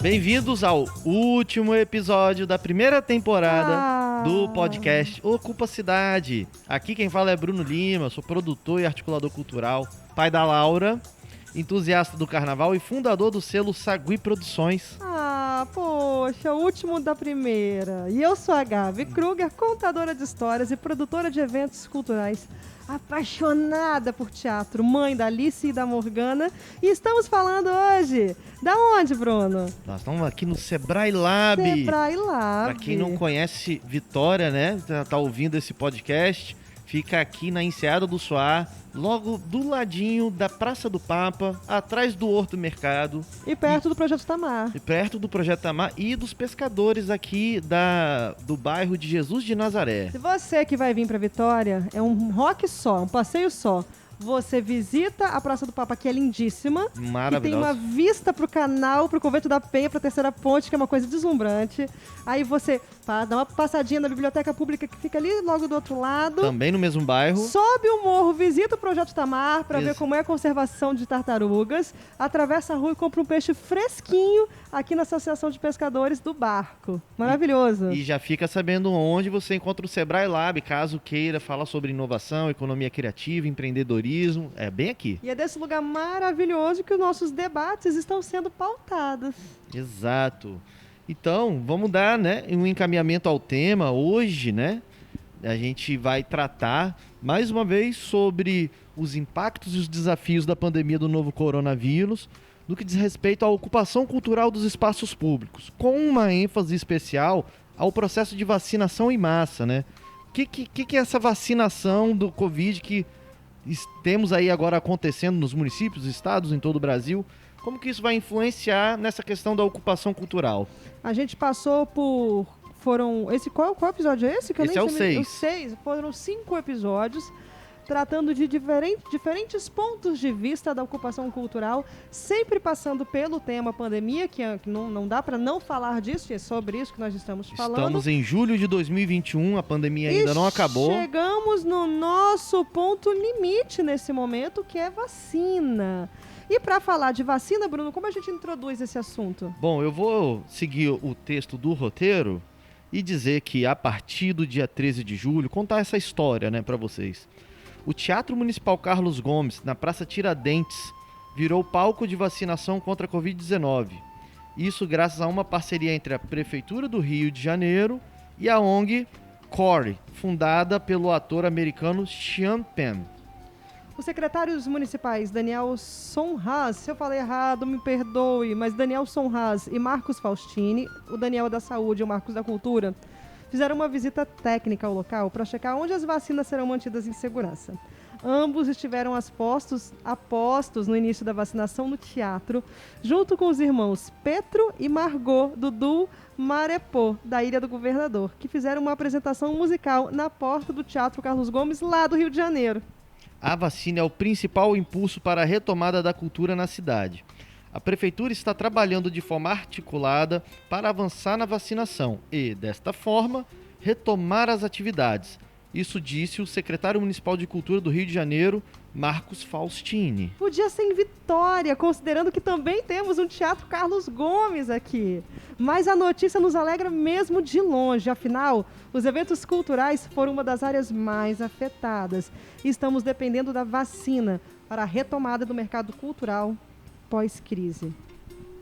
Bem-vindos ao último episódio da primeira temporada do podcast Ocupa Cidade. Aqui quem fala é Bruno Lima, sou produtor e articulador cultural, pai da Laura, entusiasta do carnaval e fundador do selo Sagui Produções. Poxa, o último da primeira. E eu sou a Gabi Kruger, contadora de histórias e produtora de eventos culturais, apaixonada por teatro, mãe da Alice e da Morgana. E estamos falando hoje... Da onde, Bruno? Nós estamos aqui no Sebrae Lab. Sebrae Lab. Pra quem não conhece Vitória, né, tá ouvindo esse podcast, fica aqui na Enseada do Soar, logo do ladinho da Praça do Papa, atrás do Horto Mercado. E perto do Projeto Tamar. E perto do Projeto Tamar e dos pescadores aqui do bairro de Jesus de Nazaré. Se você que vai vir pra Vitória, é um rock só, um passeio só. Você visita a Praça do Papa, que é lindíssima. Maravilhosa. E tem uma vista pro canal, pro Convento da Penha, pra Terceira Ponte, que é uma coisa deslumbrante. Aí você dá uma passadinha na Biblioteca Pública, que fica ali logo do outro lado. Também no mesmo bairro. Sobe o morro, visita o Projeto Tamar pra ver como é a conservação de tartarugas. Atravessa a rua e compra um peixe fresquinho aqui na Associação de Pescadores do Barco. Maravilhoso. E já fica sabendo onde você encontra o Sebrae Lab, caso queira falar sobre inovação, economia criativa, empreendedorismo. É bem aqui. E é desse lugar maravilhoso que os nossos debates estão sendo pautados. Exato. Então, vamos dar, né, um encaminhamento ao tema. Hoje, né, a gente vai tratar mais uma vez sobre os impactos e os desafios da pandemia do novo coronavírus no que diz respeito à ocupação cultural dos espaços públicos, com uma ênfase especial ao processo de vacinação em massa, né? O que é essa vacinação do Covid que temos aí agora acontecendo nos municípios, estados, em todo o Brasil? Como que isso vai influenciar nessa questão da ocupação cultural? A gente passou por... Qual episódio é esse? Que esse é o 6. O 6. Foram 5 episódios tratando de diferentes pontos de vista da ocupação cultural, sempre passando pelo tema pandemia, que não dá para não falar disso, e é sobre isso que nós estamos falando. Estamos em julho de 2021, a pandemia ainda não acabou. Chegamos no nosso ponto limite nesse momento, que é vacina. E para falar de vacina, Bruno, como a gente introduz esse assunto? Bom, eu vou seguir o texto do roteiro e dizer que a partir do dia 13 de julho, contar essa história, né, para vocês. O Teatro Municipal Carlos Gomes, na Praça Tiradentes, virou palco de vacinação contra a Covid-19. Isso graças a uma parceria entre a Prefeitura do Rio de Janeiro e a ONG CORE, fundada pelo ator americano Sean Penn. Os secretários municipais Daniel Sonraz, se eu falei errado, me perdoe, mas Daniel Sonraz e Marcos Faustini, o Daniel é da Saúde e o Marcos da Cultura, fizeram uma visita técnica ao local para checar onde as vacinas serão mantidas em segurança. Ambos estiveram apostos no início da vacinação no teatro, junto com os irmãos Petro e Margot, do Marepô, da Ilha do Governador, que fizeram uma apresentação musical na porta do Teatro Carlos Gomes, lá do Rio de Janeiro. A vacina é o principal impulso para a retomada da cultura na cidade. A Prefeitura está trabalhando de forma articulada para avançar na vacinação e, desta forma, retomar as atividades. Isso disse o secretário municipal de Cultura do Rio de Janeiro, Marcos Faustini. Podia ser em Vitória, considerando que também temos um Teatro Carlos Gomes aqui. Mas a notícia nos alegra mesmo de longe. Afinal, os eventos culturais foram uma das áreas mais afetadas. Estamos dependendo da vacina para a retomada do mercado cultural pós-crise.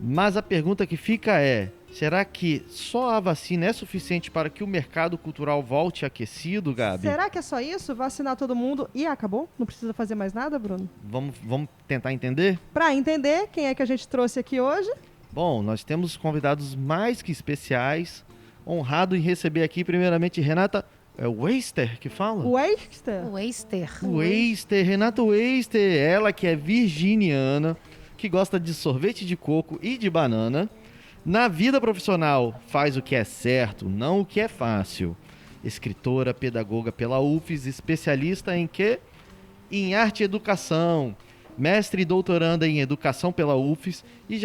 Mas a pergunta que fica é, será que só a vacina é suficiente para que o mercado cultural volte aquecido, Gabi? Será que é só isso? Vacinar todo mundo e acabou? Não precisa fazer mais nada, Bruno? Vamos tentar entender? Para entender, quem é que a gente trouxe aqui hoje? Bom, nós temos convidados mais que especiais. Honrado em receber aqui, primeiramente, Renata... É o Weister que fala? Weister. Renata Weister, ela que é virginiana, que gosta de sorvete de coco e de banana. Na vida profissional, faz o que é certo, não o que é fácil. Escritora, pedagoga pela UFES, especialista em quê? Em arte e educação. Mestre e doutoranda em educação pela UFES e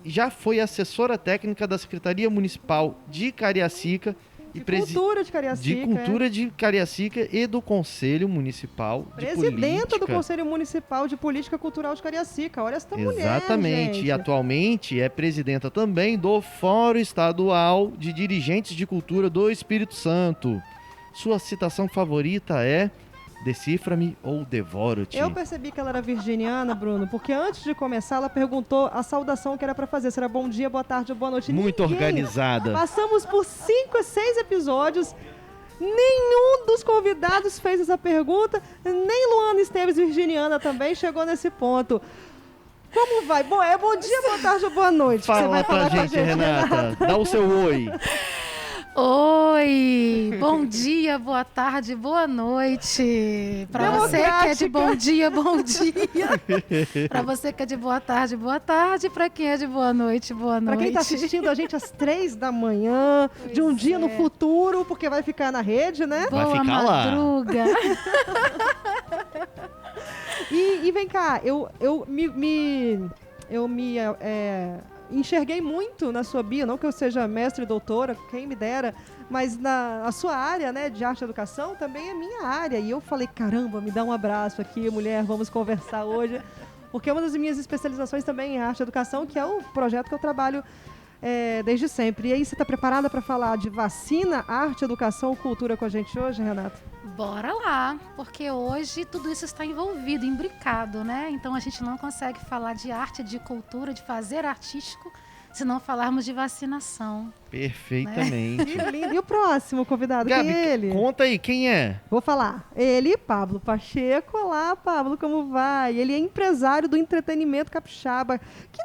já foi assessora técnica da Secretaria Municipal de Cariacica De cultura de Cariacica. De cultura de Cariacica e do Conselho Municipal de Presidenta Política. do Conselho Municipal de Política Cultural de Cariacica. Olha essa mulher, Exatamente. gente. E atualmente é presidenta também do Fórum Estadual de Dirigentes de Cultura do Espírito Santo. Sua citação favorita é Decifra-me ou Devoro-te. Eu percebi que ela era virginiana, Bruno, porque antes de começar ela perguntou a saudação que era pra fazer. Se era bom dia, boa tarde ou boa noite. Muito organizada. Passamos por 5 a 6 episódios. Nenhum dos convidados fez essa pergunta. Nem Luana Esteves, virginiana, também chegou nesse ponto. Como vai? Bom dia, boa tarde ou boa noite. Você Fala vai falar pra gente, Renata. Dá o seu oi. Oi, bom dia, boa tarde, boa noite. Para você que é de bom dia, bom dia. Para você que é de boa tarde. Para quem é de boa noite, boa noite. Para quem tá assistindo a gente às 3 da manhã, de um dia no futuro, porque vai ficar na rede, né? Vai Boa ficar madruga. E vem cá, eu me enxerguei muito na sua bio, não que eu seja mestre e doutora, quem me dera, mas a sua área, né, de arte e educação também é minha área. E eu falei, caramba, me dá um abraço aqui, mulher, vamos conversar hoje. Porque uma das minhas especializações também é arte e educação, que é o projeto que eu trabalho desde sempre. E aí, você está preparada para falar de vacina, arte, educação, cultura com a gente hoje, Renata? Bora lá, porque hoje tudo isso está envolvido, imbricado, né? Então a gente não consegue falar de arte, de cultura, de fazer artístico, se não falarmos de vacinação. Perfeitamente. Que lindo. E o próximo convidado, Gabi, quem é ele? conta aí, quem é? Vou falar. Ele, Pablo Pacheco. Olá, Pablo, como vai? Ele é empresário do entretenimento capixaba. Que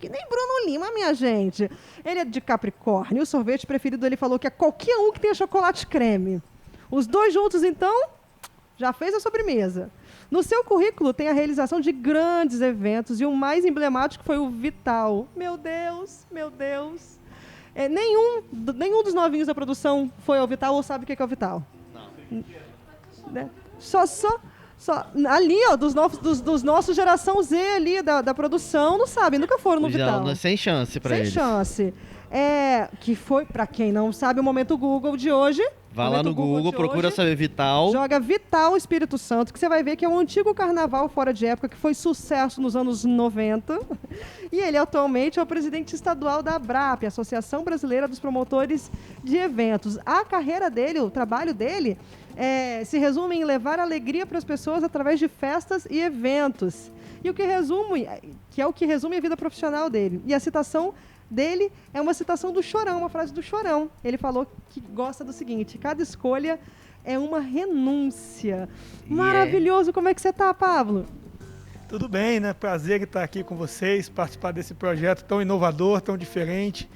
nem Bruno Lima, minha gente. Ele é de Capricórnio. O sorvete preferido dele falou que é qualquer um que tenha chocolate creme. Os dois juntos, então, já fez a sobremesa. No seu currículo tem a realização de grandes eventos e o mais emblemático foi o Vital. Meu Deus. Nenhum dos novinhos da produção foi ao Vital ou sabe o que é o Vital? Não. Né? Só ali, ó, dos nossos geração Z ali da produção, não sabem, nunca foram no Vital. Sem chance pra eles. Sem chance. Que foi, pra quem não sabe, o Momento Google de hoje. Vai lá no Google, procura saber Vital. Joga Vital Espírito Santo, que você vai ver que é um antigo carnaval fora de época, que foi sucesso nos anos 90. E ele atualmente é o presidente estadual da ABRAP, Associação Brasileira dos Promotores de Eventos. A carreira dele, o trabalho dele, se resume em levar alegria para as pessoas através de festas e eventos. E que é o que resume a vida profissional dele. E a citação dele é uma citação do Chorão, uma frase do Chorão. Ele falou que gosta do seguinte: cada escolha é uma renúncia. Maravilhoso. Como é que você tá, Pablo? Tudo bem, né? Prazer estar aqui com vocês, participar desse projeto tão inovador, tão diferente,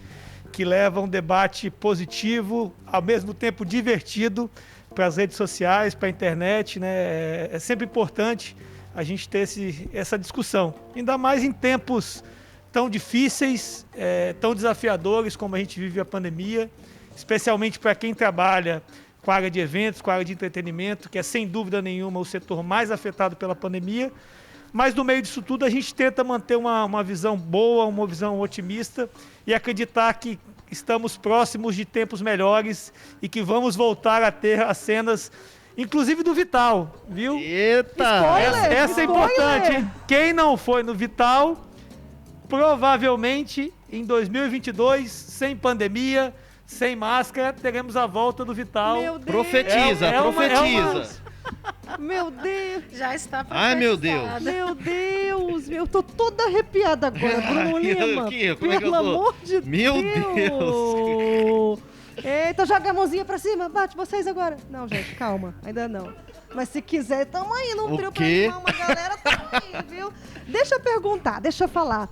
que leva um debate positivo, ao mesmo tempo divertido, para as redes sociais, para a internet, né? É sempre importante a gente ter essa discussão, ainda mais em tempos tão difíceis, tão desafiadores como a gente vive a pandemia, especialmente para quem trabalha com a área de eventos, com a área de entretenimento, que é sem dúvida nenhuma o setor mais afetado pela pandemia. Mas no meio disso tudo a gente tenta manter uma visão boa, uma visão otimista e acreditar que estamos próximos de tempos melhores e que vamos voltar a ter as cenas, inclusive do Vital, viu? Eita! Spoiler! Essa é importante, hein? Quem não foi no Vital, provavelmente em 2022, sem pandemia, sem máscara, teremos a volta do Vital. Meu Deus! Profetiza. Meu Deus! Já está profetizado. Ai, meu Deus! Meu Deus! Eu tô toda arrepiada agora, Bruno Lima. Como é que eu Pelo tô? amor de Meu Deus! Eita, joga a mãozinha pra cima, bate vocês agora. Não, gente, calma, ainda não. Mas se quiser, tamo aí num trio pra animar uma galera, tamo aí, viu? Deixa eu perguntar, deixa eu falar.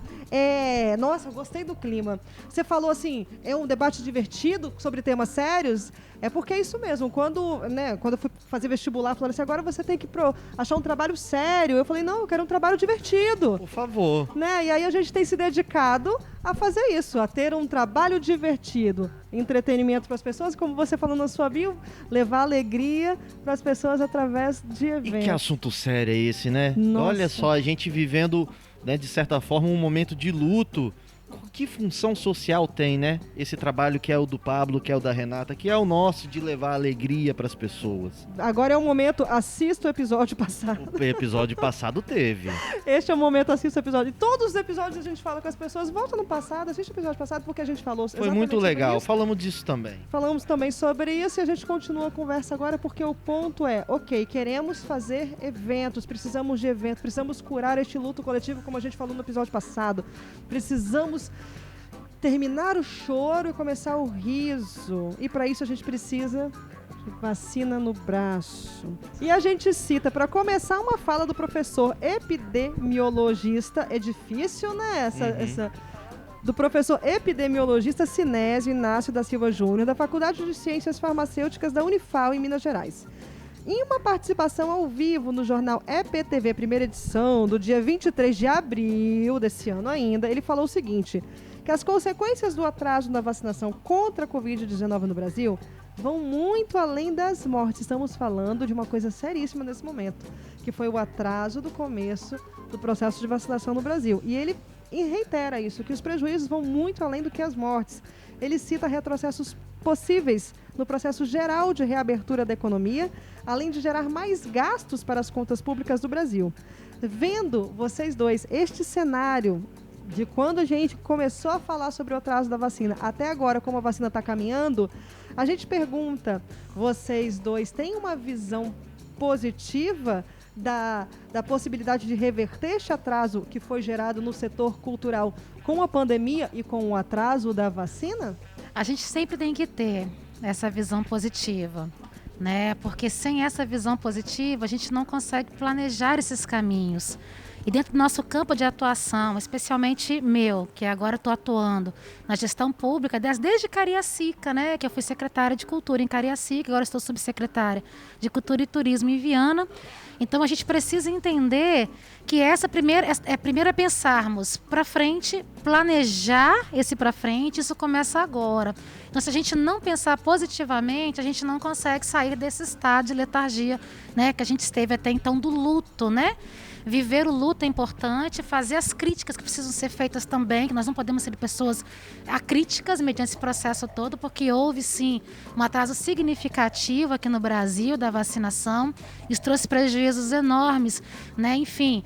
Nossa, eu gostei do clima. Você falou assim, é um debate divertido sobre temas sérios. É porque é isso mesmo. Quando eu fui fazer vestibular, falaram assim, agora você tem que achar um trabalho sério. Eu falei, não, eu quero um trabalho divertido. Por favor. Né? E aí a gente tem se dedicado a fazer isso, a ter um trabalho divertido. Entretenimento para as pessoas, como você falou na sua bio, levar alegria para as pessoas através de eventos. E que assunto sério é esse, né? Nossa. Olha só, a gente vivendo, né, de certa forma, um momento de luto, que função social tem, né? Esse trabalho que é o do Pablo, que é o da Renata, que é o nosso de levar alegria para as pessoas. Agora é o momento, assista o episódio passado. O episódio passado teve. Este é o momento, assista o episódio. E todos os episódios a gente fala com as pessoas, volta no passado, assiste o episódio passado, porque a gente falou Foi muito sobre legal, isso. falamos disso também. Falamos também sobre isso e a gente continua a conversa agora, porque o ponto é, ok, queremos fazer eventos, precisamos de eventos, precisamos curar este luto coletivo, como a gente falou no episódio passado. Precisamos terminar o choro e começar o riso. E para isso a gente precisa de vacina no braço. E a gente cita, para começar, uma fala do professor epidemiologista. É difícil, né? Do professor epidemiologista Sinésio Inácio da Silva Júnior, da Faculdade de Ciências Farmacêuticas da Unifal, em Minas Gerais. Em uma participação ao vivo no jornal EPTV, primeira edição, do dia 23 de abril desse ano ainda, ele falou o seguinte, que as consequências do atraso na vacinação contra a Covid-19 no Brasil vão muito além das mortes. Estamos falando de uma coisa seríssima nesse momento, que foi o atraso do começo do processo de vacinação no Brasil. E ele reitera isso, que os prejuízos vão muito além do que as mortes. Ele cita retrocessos possíveis no processo geral de reabertura da economia, além de gerar mais gastos para as contas públicas do Brasil. Vendo vocês dois este cenário de quando a gente começou a falar sobre o atraso da vacina até agora, como a vacina está caminhando, a gente pergunta, vocês dois têm uma visão positiva da possibilidade de reverter este atraso que foi gerado no setor cultural com a pandemia e com o atraso da vacina? A gente sempre tem que ter essa visão positiva, né? Porque sem essa visão positiva, a gente não consegue planejar esses caminhos. E dentro do nosso campo de atuação, especialmente meu, que agora estou atuando na gestão pública, desde Cariacica, né? Que eu fui secretária de Cultura em Cariacica, agora estou subsecretária de Cultura e Turismo em Viana. Então a gente precisa entender que primeiro é pensarmos para frente, planejar esse para frente, isso começa agora. Então se a gente não pensar positivamente, a gente não consegue sair desse estado de letargia, né, que a gente esteve até então do luto, né? Viver o luto é importante, fazer as críticas que precisam ser feitas também, que nós não podemos ser pessoas acríticas mediante esse processo todo, porque houve sim um atraso significativo aqui no Brasil da vacinação, isso trouxe prejuízos enormes, né? Enfim,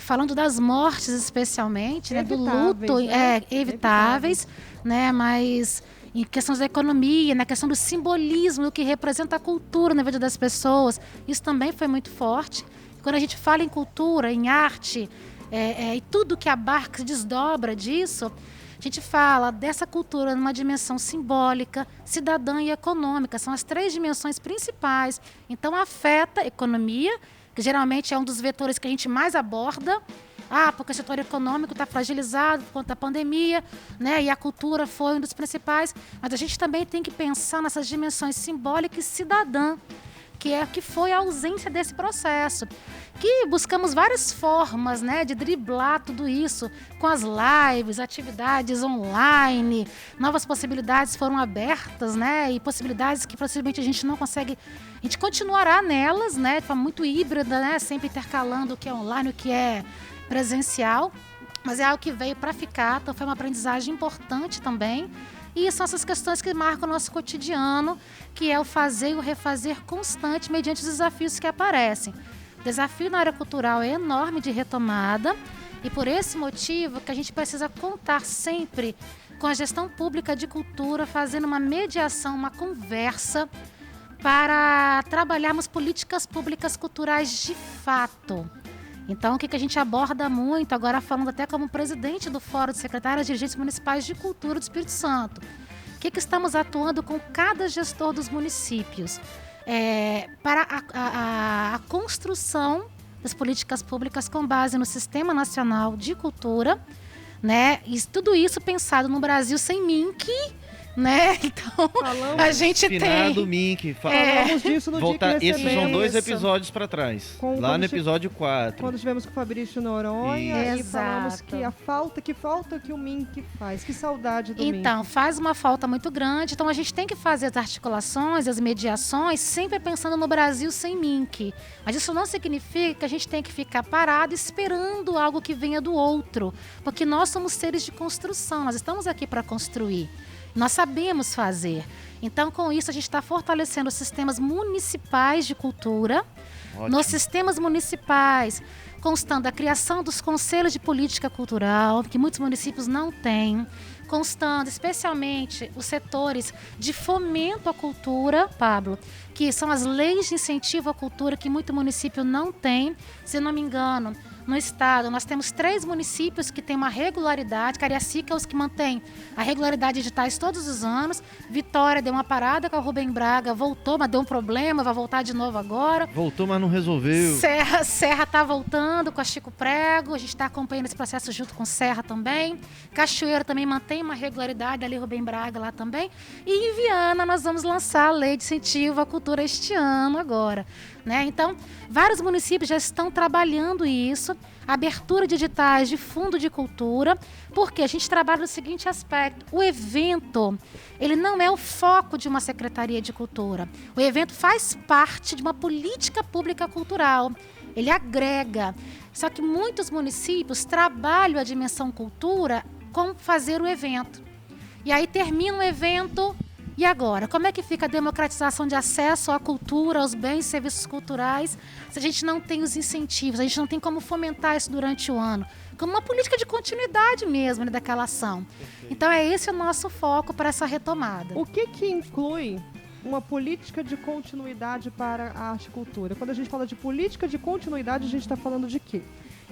falando das mortes especialmente, né? Do luto, evitáveis, né? Mas em questões da economia, na questão do simbolismo, do que representa a cultura na vida das pessoas, isso também foi muito forte. Quando a gente fala em cultura, em arte, e tudo que abarca, se desdobra disso, a gente fala dessa cultura numa dimensão simbólica, cidadã e econômica. São as três dimensões principais. Então, afeta a economia, que geralmente é um dos vetores que a gente mais aborda. Porque o setor econômico está fragilizado por conta da pandemia, né? E a cultura foi um dos principais. Mas a gente também tem que pensar nessas dimensões simbólica e cidadã, que foi a ausência desse processo. Que buscamos várias formas, né, de driblar tudo isso, com as lives, atividades online, novas possibilidades foram abertas, né, e possibilidades que possivelmente a gente não consegue, a gente continuará nelas, né, de forma muito híbrida, né, sempre intercalando o que é online, o que é presencial, mas é algo que veio para ficar, então foi uma aprendizagem importante também. E são essas questões que marcam o nosso cotidiano, que é o fazer e o refazer constante mediante os desafios que aparecem. O desafio na área cultural é enorme de retomada e por esse motivo que a gente precisa contar sempre com a gestão pública de cultura, fazendo uma mediação, uma conversa para trabalharmos políticas públicas culturais de fato. Então, o que a gente aborda muito, agora falando até como presidente do Fórum de Secretárias e Dirigentes Municipais de Cultura do Espírito Santo, o que estamos atuando com cada gestor dos municípios para a construção das políticas públicas com base no Sistema Nacional de Cultura, né? E tudo isso pensado no Brasil sem MINC, né? Então, a gente Finado tem... Mink. Falamos disso no Voltar, dia que esses são 2 Isso. episódios para trás. Com- Lá quando no che- episódio 4. Quando estivemos com o Fabrício Noronha Isso. e falamos Exato. que falta que o Mink faz. Que saudade do Mink. Então, faz uma falta muito grande. Então, a gente tem que fazer as articulações, as mediações, sempre pensando no Brasil sem Mink. Mas isso não significa que a gente tem que ficar parado esperando algo que venha do outro. Porque nós somos seres de construção, nós estamos aqui para construir. Nós sabemos fazer. Então, com isso, a gente está fortalecendo os sistemas municipais de cultura. Ótimo. Nos sistemas municipais, constando a criação dos conselhos de política cultural, que muitos municípios não têm, constando especialmente os setores de fomento à cultura, Pablo, que são as leis de incentivo à cultura que muito município não tem. Se não me engano, no estado nós temos 3 municípios que têm uma regularidade. Cariacica é os que mantêm a regularidade de editais todos os anos. Vitória deu uma parada com a Rubem Braga, voltou, mas deu um problema, vai voltar de novo agora. Voltou, mas não resolveu. Serra está voltando com a Chico Prego, a gente está acompanhando esse processo junto com Serra também. Cachoeira também mantém uma regularidade, ali Rubem Braga lá também. E em Viana nós vamos lançar a Lei de Incentivo à Cultura este ano agora, né? Então, vários municípios já estão trabalhando isso, abertura de editais de fundo de cultura, porque a gente trabalha no seguinte aspecto: o evento, ele não é o foco de uma secretaria de cultura. O evento faz parte de uma política pública cultural. Ele agrega. Só que muitos municípios trabalham a dimensão cultura com fazer o evento. E aí termina o evento. E agora, como é que fica a democratização de acesso à cultura, aos bens e serviços culturais, se a gente não tem os incentivos, a gente não tem como fomentar isso durante o ano, como uma política de continuidade mesmo, né, daquela ação. Então é esse o nosso foco para essa retomada. O que inclui uma política de continuidade para a arte e cultura? Quando a gente fala de política de continuidade, a gente está falando de quê?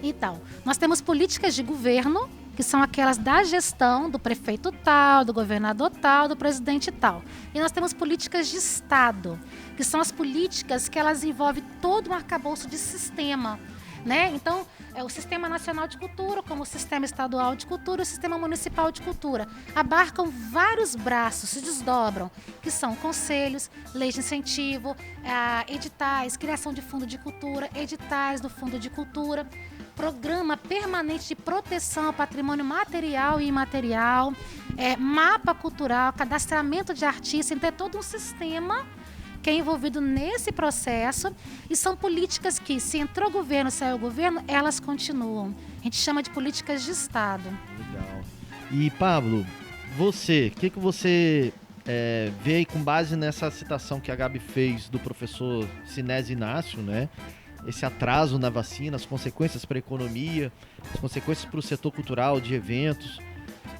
Então, nós temos políticas de governo, que são aquelas da gestão do prefeito tal, do governador tal, do presidente tal. E nós temos políticas de Estado, que são as políticas que elas envolvem todo um arcabouço de sistema, né? Então, o Sistema Nacional de Cultura, como o Sistema Estadual de Cultura e o Sistema Municipal de Cultura, abarcam vários braços, se desdobram, que são conselhos, leis de incentivo, editais, criação de fundo de cultura, editais do fundo de cultura, programa permanente de proteção ao patrimônio material e imaterial, mapa cultural, cadastramento de artistas. Então é todo um sistema que é envolvido nesse processo, e são políticas que, se entrou governo, saiu governo, elas continuam. A gente chama de políticas de Estado. Legal. E Pablo, você, o que você vê aí com base nessa citação que a Gabi fez do professor Sinésio Inácio, né? Esse atraso na vacina, as consequências para a economia, as consequências para o setor cultural, de eventos.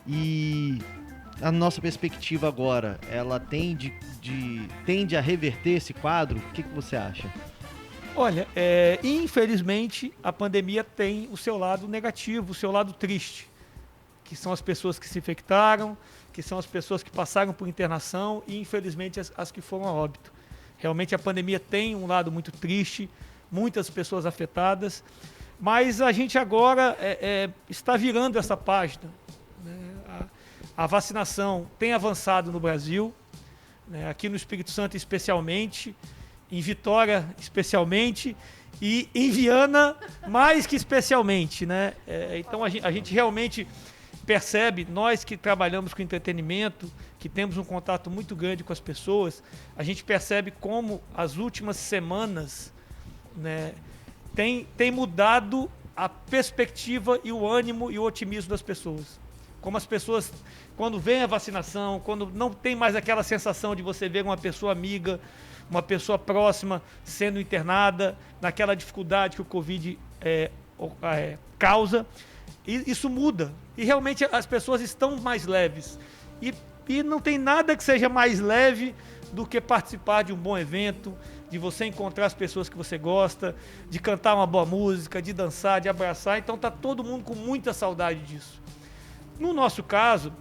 E a nossa perspectiva agora, ela tende a reverter esse quadro? O que você acha? Olha, infelizmente a pandemia tem o seu lado negativo, o seu lado triste, que são as pessoas que se infectaram, que são as pessoas que passaram por internação e infelizmente as que foram a óbito. Realmente a pandemia tem um lado muito triste, muitas pessoas afetadas, mas a gente agora está virando essa página, né? A vacinação tem avançado no Brasil, né? Aqui no Espírito Santo especialmente, em Vitória especialmente e em Viana mais que especialmente, né? Então a gente realmente percebe, nós que trabalhamos com entretenimento, que temos um contato muito grande com as pessoas, a gente percebe como as últimas semanas, né, tem mudado a perspectiva e o ânimo e o otimismo das pessoas. Como as pessoas, quando vem a vacinação, quando não tem mais aquela sensação de você ver uma pessoa amiga, uma pessoa próxima sendo internada, naquela dificuldade que o Covid causa, isso muda. E realmente as pessoas estão mais leves. E não tem nada que seja mais leve do que participar de um bom evento, de você encontrar as pessoas que você gosta, de cantar uma boa música, de dançar, de abraçar. Então está todo mundo com muita saudade disso. No nosso caso,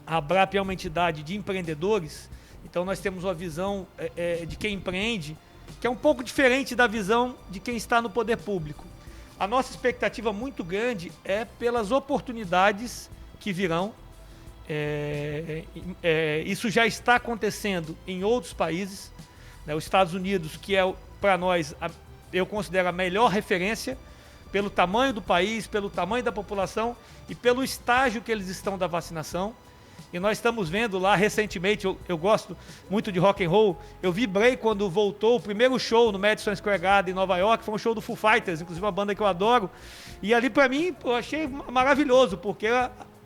a ABRAP é uma entidade de empreendedores, então nós temos uma visão de quem empreende, que é um pouco diferente da visão de quem está no poder público. A nossa expectativa muito grande é pelas oportunidades que virão Isso já está acontecendo em outros países, né? Os Estados Unidos, que é, para nós, eu considero a melhor referência pelo tamanho do país, pelo tamanho da população e pelo estágio que eles estão da vacinação. E nós estamos vendo lá recentemente, eu gosto muito de rock and roll, eu vibrei quando voltou o primeiro show no Madison Square Garden em Nova York, foi um show do Foo Fighters, inclusive uma banda que eu adoro. E ali para mim, eu achei maravilhoso, porque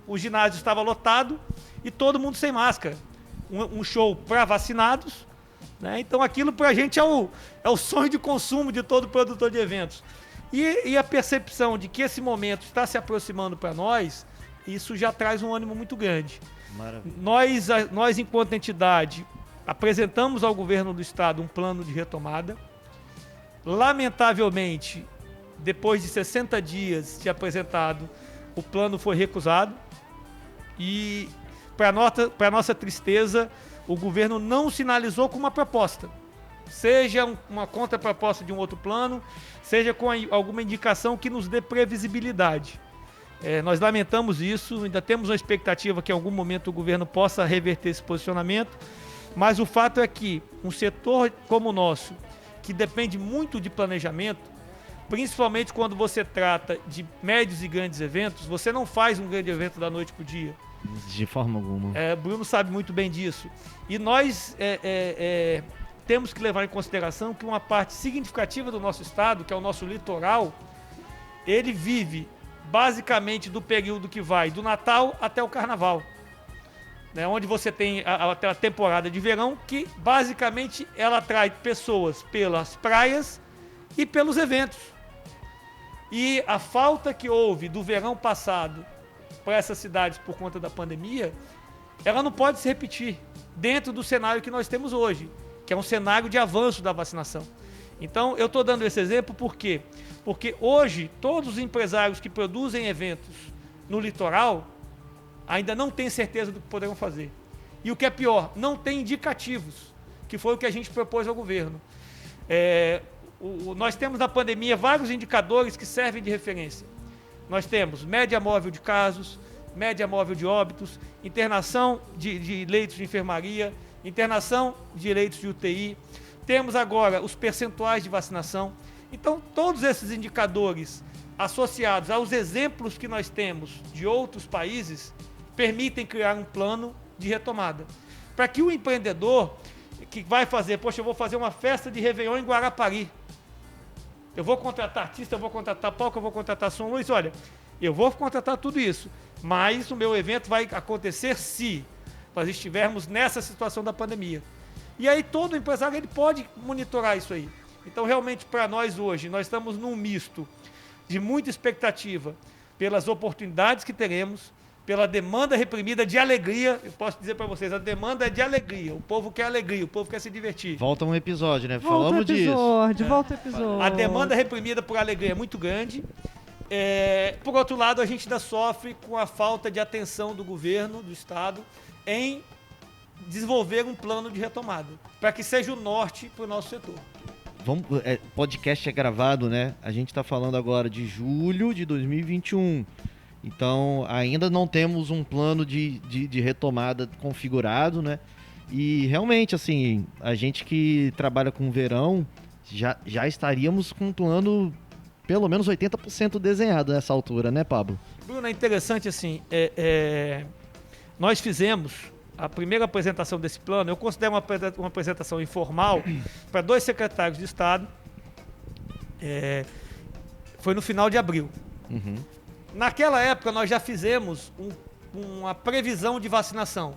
o ginásio estava lotado e todo mundo sem máscara. Um show para vacinados, né? Então aquilo para a gente é o sonho de consumo de todo produtor de eventos. E a percepção de que esse momento está se aproximando para nós, isso já traz um ânimo muito grande. Maravilha. Nós, enquanto entidade, apresentamos ao governo do estado um plano de retomada. Lamentavelmente, depois de 60 dias de apresentado, o plano foi recusado. E, para nossa tristeza, o governo não sinalizou com uma proposta. Seja uma contraproposta de um outro plano, seja com alguma indicação que nos dê previsibilidade. Nós lamentamos isso, ainda temos uma expectativa que em algum momento o governo possa reverter esse posicionamento, mas o fato é que um setor como o nosso, que depende muito de planejamento, principalmente quando você trata de médios e grandes eventos, você não faz um grande evento da noite para o dia. De forma alguma. Bruno sabe muito bem disso. E nós temos que levar em consideração que uma parte significativa do nosso estado, que é o nosso litoral, ele vive basicamente do período que vai do Natal até o Carnaval, né? Onde você tem a temporada de verão, que basicamente ela atrai pessoas pelas praias e pelos eventos. E a falta que houve do verão passado para essas cidades por conta da pandemia, ela não pode se repetir dentro do cenário que nós temos hoje, que é um cenário de avanço da vacinação. Então, eu estou dando esse exemplo por quê? Porque hoje, todos os empresários que produzem eventos no litoral ainda não têm certeza do que poderão fazer. E o que é pior, não tem indicativos, que foi o que a gente propôs ao governo. Nós temos na pandemia vários indicadores que servem de referência. Nós temos média móvel de casos, média móvel de óbitos, internação de leitos de enfermaria, internação de leitos de UTI. Temos agora os percentuais de vacinação. Então, todos esses indicadores associados aos exemplos que nós temos de outros países permitem criar um plano de retomada. Para que o empreendedor que vai fazer, eu vou fazer uma festa de Réveillon em Guarapari. Eu vou contratar artista, eu vou contratar palco, eu vou contratar som, luz. Olha, eu vou contratar tudo isso, mas o meu evento vai acontecer se nós estivermos nessa situação da pandemia. E aí todo empresário ele pode monitorar isso aí. Então, realmente, para nós hoje, nós estamos num misto de muita expectativa pelas oportunidades que teremos, pela demanda reprimida de alegria. Eu posso dizer para vocês, a demanda é de alegria. O povo quer alegria, o povo quer se divertir. Volta um episódio, né? Volta Falamos disso. Volta o episódio. A demanda reprimida por alegria é muito grande. Por outro lado, a gente ainda sofre com a falta de atenção do governo, do Estado, em desenvolver um plano de retomada, para que seja o norte para o nosso setor. Podcast é gravado, né? A gente está falando agora de julho de 2021. Então, ainda não temos um plano de retomada configurado, né? E realmente, assim, a gente que trabalha com verão, já estaríamos com um plano pelo menos 80% desenhado nessa altura, né, Pablo? Bruno, é interessante, assim, nós fizemos a primeira apresentação desse plano, eu considero uma apresentação informal para 2 secretários de Estado, foi no final de abril. Uhum. Naquela época, nós já fizemos uma previsão de vacinação,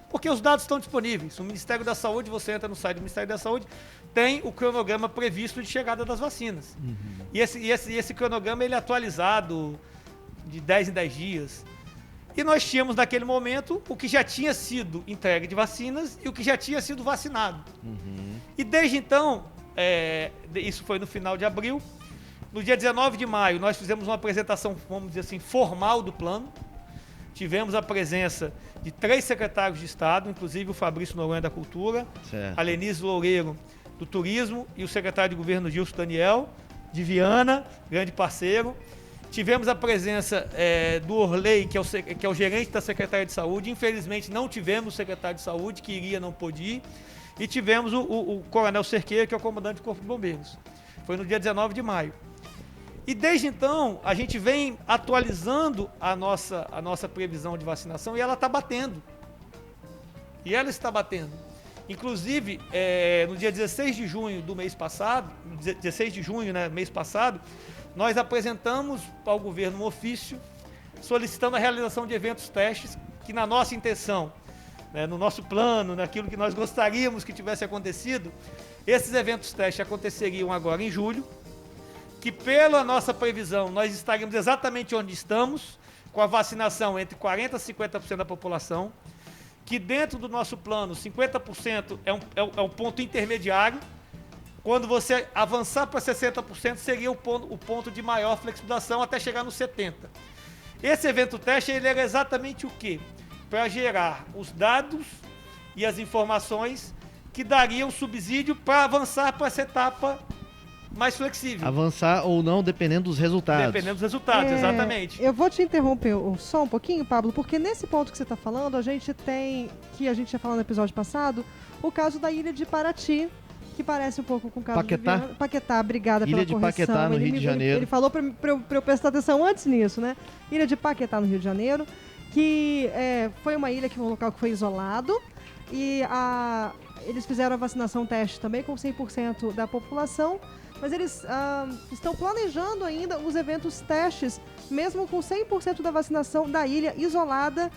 porque os dados estão disponíveis. O Ministério da Saúde, você entra no site do Ministério da Saúde, tem o cronograma previsto de chegada das vacinas. Uhum. E esse cronograma ele é atualizado de 10 em 10 dias. E nós tínhamos, naquele momento, o que já tinha sido entregue de vacinas e o que já tinha sido vacinado. Uhum. E desde então, isso foi no final de abril, no dia 19 de maio, nós fizemos uma apresentação, vamos dizer assim, formal do plano. Tivemos a presença de 3 secretários de Estado, inclusive o Fabrício Noronha da Cultura, certo, a Lenise Loureiro do Turismo e o secretário de Governo Gilson Daniel, de Viana, grande parceiro. Tivemos a presença do Orley, que é o gerente da Secretaria de Saúde. Infelizmente, não tivemos o secretário de Saúde, que iria, não pôde ir. E tivemos o Coronel Cerqueira, que é o comandante do Corpo de Bombeiros. Foi no dia 19 de maio. E desde então, a gente vem atualizando a nossa previsão de vacinação e ela está batendo. E ela está batendo. Inclusive, no dia 16 de junho do mês passado, 16 de junho, né, mês passado, nós apresentamos ao governo um ofício solicitando a realização de eventos testes, que na nossa intenção, né, no nosso plano, naquilo que nós gostaríamos que tivesse acontecido, esses eventos testes aconteceriam agora em julho, que pela nossa previsão nós estaríamos exatamente onde estamos, com a vacinação entre 40% a 50% da população, que dentro do nosso plano 50% é um ponto intermediário. Quando você avançar para 60%, seria o ponto de maior flexibilização até chegar no 70%. Esse evento teste ele era exatamente o quê? Para gerar os dados e as informações que dariam subsídio para avançar para essa etapa mais flexível. Avançar ou não, dependendo dos resultados. Dependendo dos resultados, exatamente. Eu vou te interromper só um pouquinho, Pablo, porque nesse ponto que você está falando, a gente tem, que a gente ia falar no episódio passado, o caso da ilha de Paraty, que parece um pouco com o caso Paquetá? de Viana. Paquetá, obrigada Ilha pela de correção. Paquetá, no Rio de Janeiro. Ele falou para eu prestar atenção antes nisso, né? Ilha de Paquetá, no Rio de Janeiro, que foi uma ilha, um local que foi isolado, e eles fizeram a vacinação teste também com 100% da população, mas eles estão planejando ainda os eventos testes, mesmo com 100% da vacinação da ilha isolada,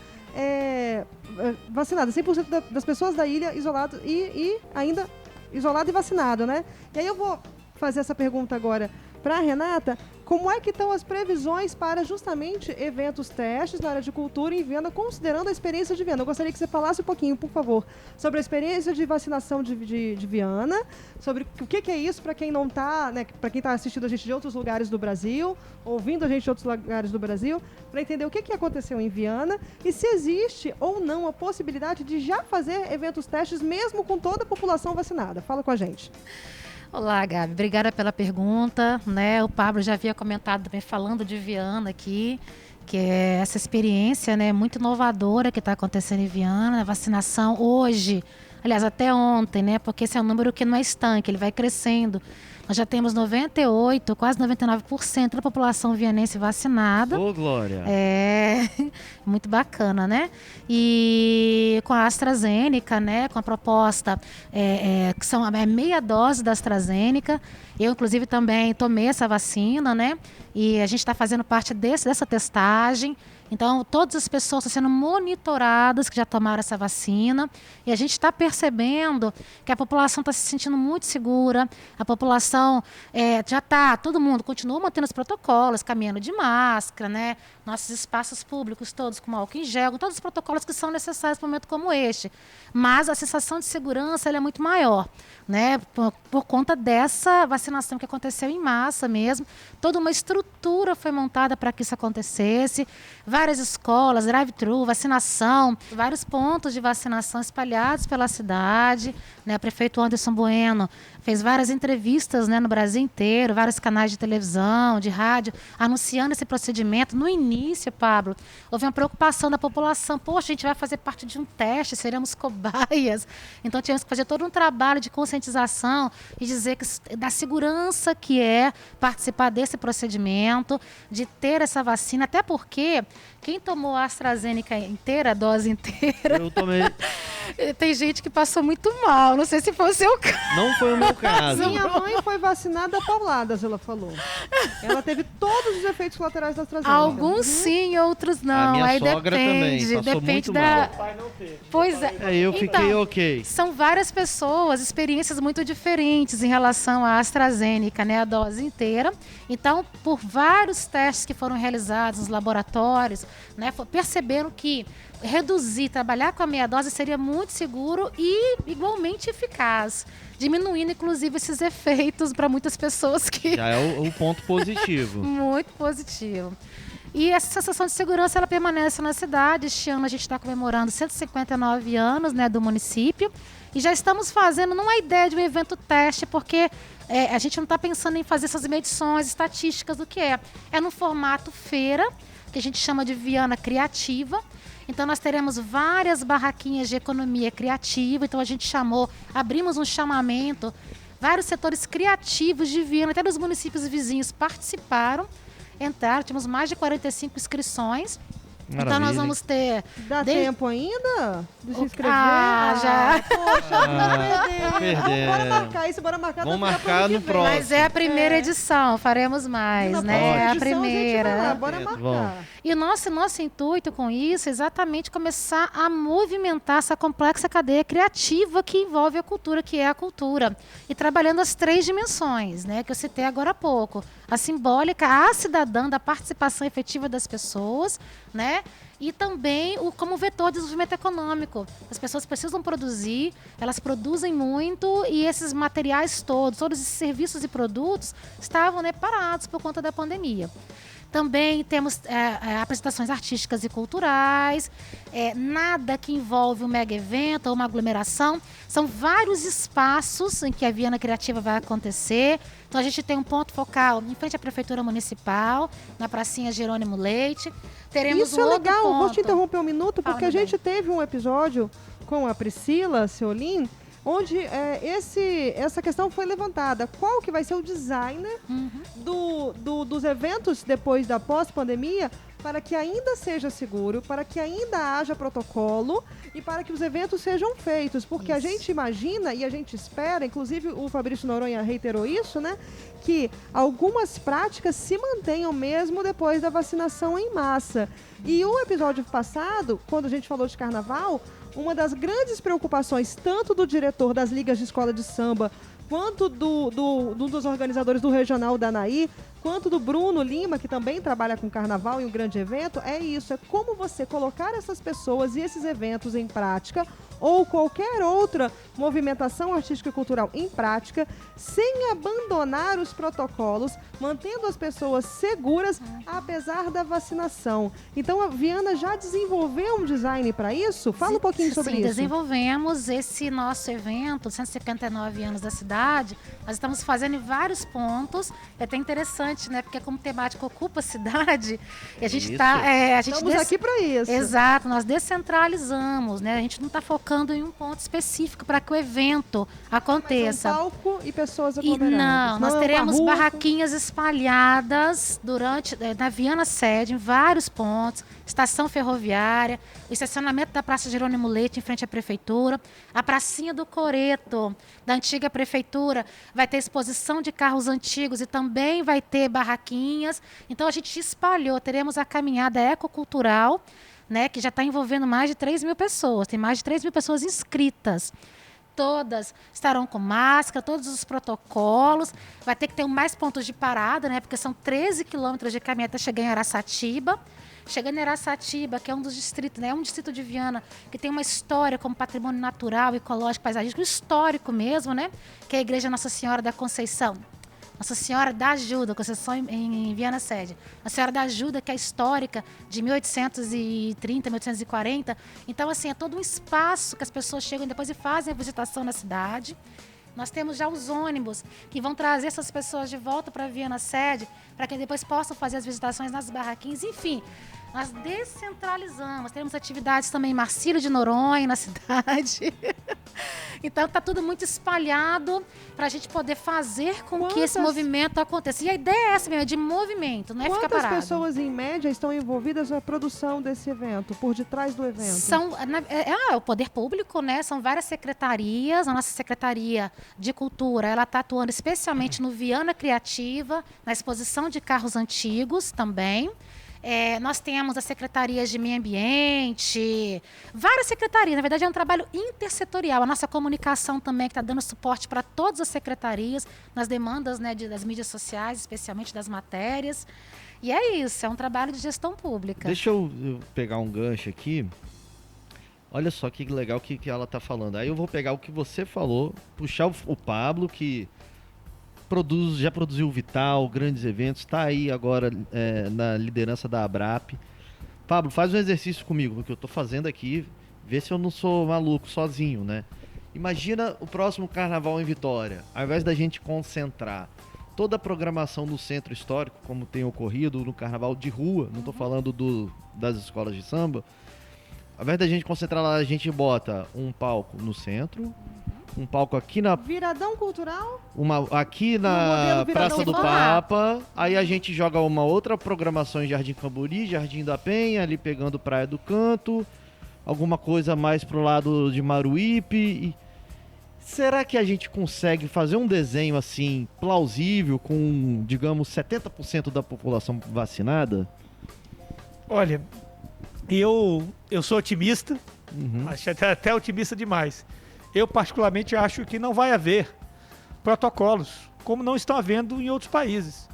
vacinada, 100% das pessoas da ilha isolado e ainda isolado e vacinado, né? E aí eu vou fazer essa pergunta agora para a Renata. Como é que estão as previsões para justamente eventos testes na área de cultura em Viana, considerando a experiência de Viana? Eu gostaria que você falasse um pouquinho, por favor, sobre a experiência de vacinação de Viana, sobre o que é isso para quem não está, né, para quem está assistindo a gente de outros lugares do Brasil, ouvindo a gente de outros lugares do Brasil, para entender o que aconteceu em Viana e se existe ou não a possibilidade de já fazer eventos testes mesmo com toda a população vacinada. Fala com a gente. Olá, Gabi. Obrigada pela pergunta, né? O Pablo já havia comentado também, falando de Viana aqui, que é essa experiência, né, muito inovadora que está acontecendo em Viana, a vacinação hoje, aliás, até ontem, né? Porque esse é um número que não é estanque, ele vai crescendo. Nós já temos 98%, quase 99% da população vianense vacinada. Ô, Glória! Muito bacana, né? E com a AstraZeneca, né? Com a proposta, que são meia dose da AstraZeneca. Eu, inclusive, também tomei essa vacina, né? E a gente está fazendo parte dessa testagem. Então, todas as pessoas estão sendo monitoradas que já tomaram essa vacina e a gente está percebendo que a população está se sentindo muito segura, a população já está, todo mundo continua mantendo os protocolos, caminhando de máscara, né? Nossos espaços públicos todos com álcool em gel, com todos os protocolos que são necessários para um momento como este. Mas a sensação de segurança ela é muito maior, né? Por conta dessa vacinação que aconteceu em massa mesmo. Toda uma estrutura foi montada para que isso acontecesse. Várias escolas, drive-thru, vacinação, vários pontos de vacinação espalhados pela cidade, né? O prefeito Anderson Bueno fez várias entrevistas, né, no Brasil inteiro, vários canais de televisão, de rádio, anunciando esse procedimento. No início, Pablo, houve uma preocupação da população. Poxa, a gente vai fazer parte de um teste, seremos cobaias. Então, tivemos que fazer todo um trabalho de conscientização e dizer da segurança que é participar desse procedimento, de ter essa vacina, até porque quem tomou a AstraZeneca inteira, a dose inteira... Eu tomei. Tem gente que passou muito mal, não sei se foi o seu caso. Não foi o meu caso. Minha mãe foi vacinada a pauladas, ela falou. Ela teve todos os efeitos colaterais da AstraZeneca. Alguns sim, outros não. A minha aí sogra depende, também, passou depende muito da. mal. Pai não teve. Pois é. Eu fiquei ok. São várias pessoas, experiências muito diferentes em relação à AstraZeneca, né, a dose inteira. Então, por vários testes que foram realizados nos laboratórios, né, perceberam que reduzir, trabalhar com a meia dose seria muito seguro e igualmente eficaz, diminuindo inclusive esses efeitos para muitas pessoas que... Já é o ponto positivo. Muito positivo. E essa sensação de segurança, ela permanece na cidade. Este ano a gente está comemorando 159 anos, né, do município. E já estamos fazendo, não a ideia de um evento teste, porque a gente não está pensando em fazer essas medições estatísticas do que é. É no formato feira, que a gente chama de Viana Criativa. Então, nós teremos várias barraquinhas de economia criativa. Então, a gente abrimos um chamamento. Vários setores criativos de Viana, até dos municípios vizinhos participaram, entraram. Tínhamos mais de 45 inscrições. Maravilha. Então, nós vamos ter... Dá tempo ainda de se inscrever? Já. Poxa, perdemos. bora marcar isso, bora marcar. Vamos daqui a marcar pouco no que vem. próximo. Mas é a primeira edição, faremos mais, Na né? próxima É a edição gente vai primeira. lá, bora Bom. marcar. E o nosso intuito com isso é exatamente começar a movimentar essa complexa cadeia criativa que envolve a cultura, que é a cultura. E trabalhando as 3 dimensões, né, que eu citei agora há pouco. A simbólica, a cidadã, da participação efetiva das pessoas, né? E também como vetor de desenvolvimento econômico. As pessoas precisam produzir, elas produzem muito e esses materiais todos esses serviços e produtos estavam, né, parados por conta da pandemia. Também temos apresentações artísticas e culturais, nada que envolve um mega evento ou uma aglomeração. São vários espaços em que a Viana Criativa vai acontecer. Então, a gente tem um ponto focal em frente à Prefeitura Municipal, na Pracinha Jerônimo Leite. Teremos Isso é outro legal, ponto. vou te interromper um minuto, porque Fala, a gente teve um episódio com a Priscila Seolim, onde essa questão foi levantada. Qual que vai ser o designer dos eventos depois da pós-pandemia para que ainda seja seguro, para que ainda haja protocolo e para que os eventos sejam feitos? Porque a gente imagina e a gente espera, inclusive o Fabrício Noronha reiterou isso, né? Que algumas práticas se mantenham mesmo depois da vacinação em massa. E o episódio passado, quando a gente falou de carnaval, uma das grandes preocupações, tanto do diretor das ligas de escola de samba, quanto dos organizadores do Regional da Anaí, quanto do Bruno Lima, que também trabalha com carnaval em um grande evento, é isso, é como você colocar essas pessoas e esses eventos em prática, ou qualquer outra movimentação artística e cultural em prática, sem abandonar os protocolos, mantendo as pessoas seguras, apesar da vacinação. Então, a Viana já desenvolveu um design para isso? Fala um pouquinho sobre Sim, isso. desenvolvemos esse nosso evento, 159 anos da cidade. Nós estamos fazendo em vários pontos. É até interessante, né? Porque como temática ocupa a cidade, e a gente está... Estamos aqui para isso. Exato, nós descentralizamos, né? A gente não está focando em um ponto específico para que o evento aconteça. Mas um palco e pessoas E aglomeradas. não, nós é uma teremos rua. barraquinhas espalhadas na Viana Sede, em vários pontos, estação ferroviária, o estacionamento da Praça Jerônimo Leite, em frente à Prefeitura, a Pracinha do Coreto, da antiga Prefeitura, vai ter exposição de carros antigos e também vai ter barraquinhas. Então, a gente espalhou, teremos a caminhada ecocultural, né, que já está envolvendo mais de 3 mil pessoas, tem mais de 3 mil pessoas inscritas. Todas estarão com máscara, todos os protocolos. Vai ter que ter mais pontos de parada, né? Porque são 13 quilômetros de caminho até chegar em Araçatiba. Chegando em Araçatiba, que é um dos distritos, né? É um distrito de Viana que tem uma história como patrimônio natural, ecológico, paisagístico, histórico mesmo, né? Que é a Igreja Nossa Senhora da Conceição. Nossa Senhora da Ajuda, Conceição em Viana Sede. Nossa Senhora da Ajuda, que é histórica, de 1830, 1840. Então, assim, é todo um espaço que as pessoas chegam depois e fazem a visitação na cidade. Nós temos já os ônibus que vão trazer essas pessoas de volta para a Viana Sede, para que depois possam fazer as visitações nas barraquinhas. Enfim, nós descentralizamos. Temos atividades também em Marcílio de Noronha, na cidade. Então, está tudo muito espalhado para a gente poder fazer com que esse movimento aconteça. E a ideia é essa mesmo, é de movimento, não é ficar parado. Quantas pessoas, em média, estão envolvidas na produção desse evento, por detrás do evento? O poder público, né? São várias secretarias. A nossa Secretaria de Cultura, ela está atuando especialmente no Viana Criativa, na exposição de carros antigos também. Nós temos as secretarias de meio ambiente, várias secretarias. Na verdade, é um trabalho intersetorial. A nossa comunicação também, que está dando suporte para todas as secretarias, nas demandas, né, das mídias sociais, especialmente das matérias. E é isso, é um trabalho de gestão pública. Deixa eu pegar um gancho aqui. Olha só que legal que ela está falando. Aí eu vou pegar o que você falou, puxar o Pablo, que já produziu o Vital, grandes eventos, está aí agora na liderança da ABRAP. Pablo, faz um exercício comigo, porque eu estou fazendo aqui, vê se eu não sou maluco sozinho, né? Imagina o próximo carnaval em Vitória. Ao invés da gente concentrar toda a programação no centro histórico, como tem ocorrido no carnaval de rua, não estou falando das escolas de samba, ao invés da gente concentrar lá, a gente bota um palco no centro, um palco aqui na... Viradão cultural? Aqui No na modelo Praça do Viradão. Papa, aí a gente joga uma outra programação em Jardim Camburi, Jardim da Penha, ali pegando Praia do Canto, alguma coisa mais pro lado de Maruípe. Será que a gente consegue fazer um desenho assim plausível com, digamos, 70% da população vacinada? Olha, eu sou otimista, Uhum. acho até otimista demais. Eu particularmente acho que não vai haver protocolos, como não estão havendo em outros países.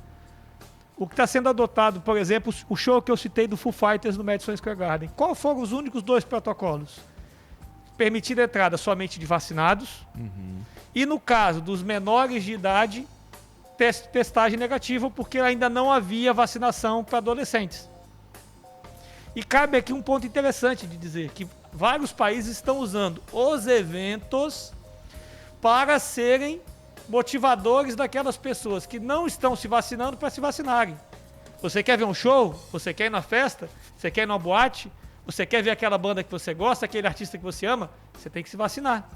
O que está sendo adotado, por exemplo, o show que eu citei do Foo Fighters no Madison Square Garden. Qual foram os únicos 2 protocolos? Permitir a entrada somente de vacinados e, no caso dos menores de idade, testagem negativa, porque ainda não havia vacinação para adolescentes. E cabe aqui um ponto interessante de dizer, que vários países estão usando os eventos para serem motivadores daquelas pessoas que não estão se vacinando para se vacinarem. Você quer ver um show? Você quer ir na festa? Você quer ir numa boate? Você quer ver aquela banda que você gosta, aquele artista que você ama? Você tem que se vacinar.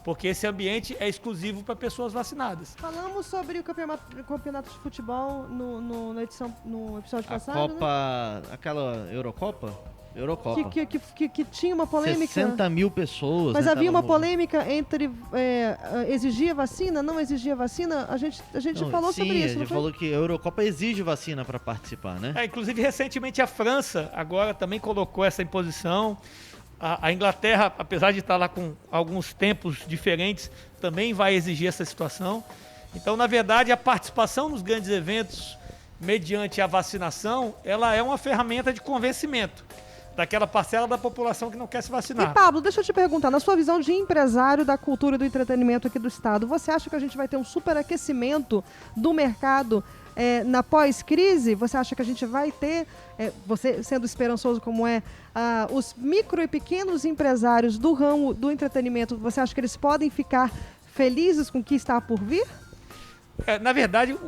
Porque esse ambiente é exclusivo para pessoas vacinadas. Falamos sobre o campeonato de futebol no episódio A passado, Copa, aquela Eurocopa? Eurocopa. né? Que tinha uma polêmica. 60 mil pessoas. Mas né, havia uma estavam no- polêmica entre exigia vacina, não exigia vacina. A gente Não, falou sim, sobre a isso, gente não foi? falou que a Eurocopa exige vacina para participar, né? Inclusive, recentemente, a França agora também colocou essa imposição. A Inglaterra, apesar de estar lá com alguns tempos diferentes, também vai exigir essa situação. Então, na verdade, a participação nos grandes eventos, mediante a vacinação, ela é uma ferramenta de convencimento daquela parcela da população que não quer se E vacinar. Pablo, deixa eu te perguntar, na sua visão de empresário da cultura e do entretenimento aqui do estado, você acha que a gente vai ter um superaquecimento do mercado na pós-crise? Você acha que a gente vai ter, você sendo esperançoso como os micro e pequenos empresários do ramo do entretenimento, você acha que eles podem ficar felizes com o que está por vir? Na verdade,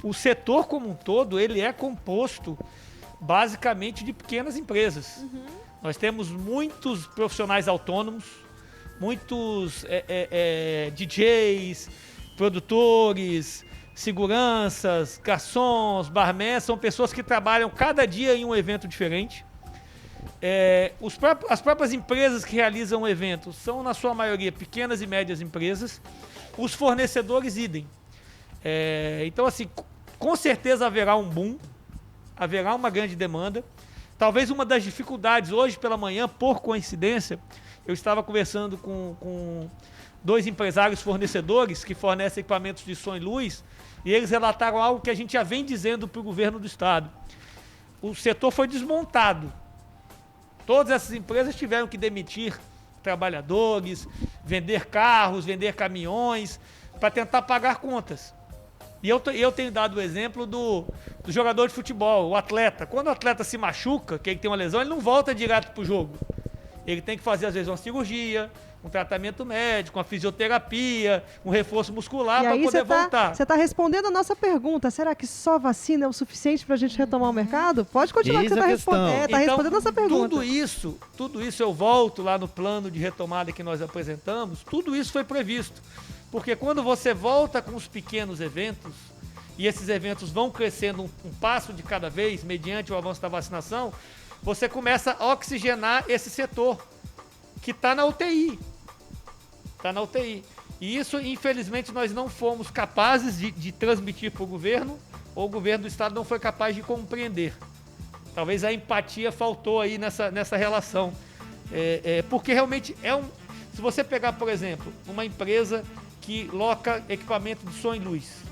o setor como um todo, ele é composto basicamente de pequenas empresas. Nós temos muitos profissionais autônomos, muitos DJs, produtores, seguranças, garçons, barmans, são pessoas que trabalham cada dia em um evento diferente. As próprias empresas que realizam o evento são, na sua maioria, pequenas e médias empresas. Os fornecedores, idem. Então, assim, com certeza haverá um boom, haverá uma grande demanda. Talvez uma das dificuldades, hoje pela manhã, por coincidência, eu estava conversando com 2 empresários fornecedores que fornecem equipamentos de som e luz, e eles relataram algo que a gente já vem dizendo para o governo do estado. O setor foi desmontado. Todas essas empresas tiveram que demitir trabalhadores, vender carros, vender caminhões, para tentar pagar contas. E eu tenho dado o exemplo do jogador de futebol, o atleta. Quando o atleta se machuca, que ele tem uma lesão, ele não volta direto para o jogo. Ele tem que fazer, às vezes, uma cirurgia, um tratamento médico, uma fisioterapia, um reforço muscular para poder voltar. Você está respondendo a nossa pergunta. Será que só vacina é o suficiente para a gente retomar o mercado? Pode continuar que você está respondendo. Está respondendo a nossa pergunta. Tudo isso eu volto lá no plano de retomada que nós apresentamos, tudo isso foi previsto. Porque quando você volta com os pequenos eventos, e esses eventos vão crescendo um passo de cada vez, mediante o avanço da vacinação, você começa a oxigenar esse setor, que está na UTI. Está na UTI. E isso, infelizmente, nós não fomos capazes de transmitir para o governo, ou o governo do estado não foi capaz de compreender. Talvez a empatia faltou aí nessa relação. Porque realmente se você pegar, por exemplo, uma empresa que loca equipamento de som e luz.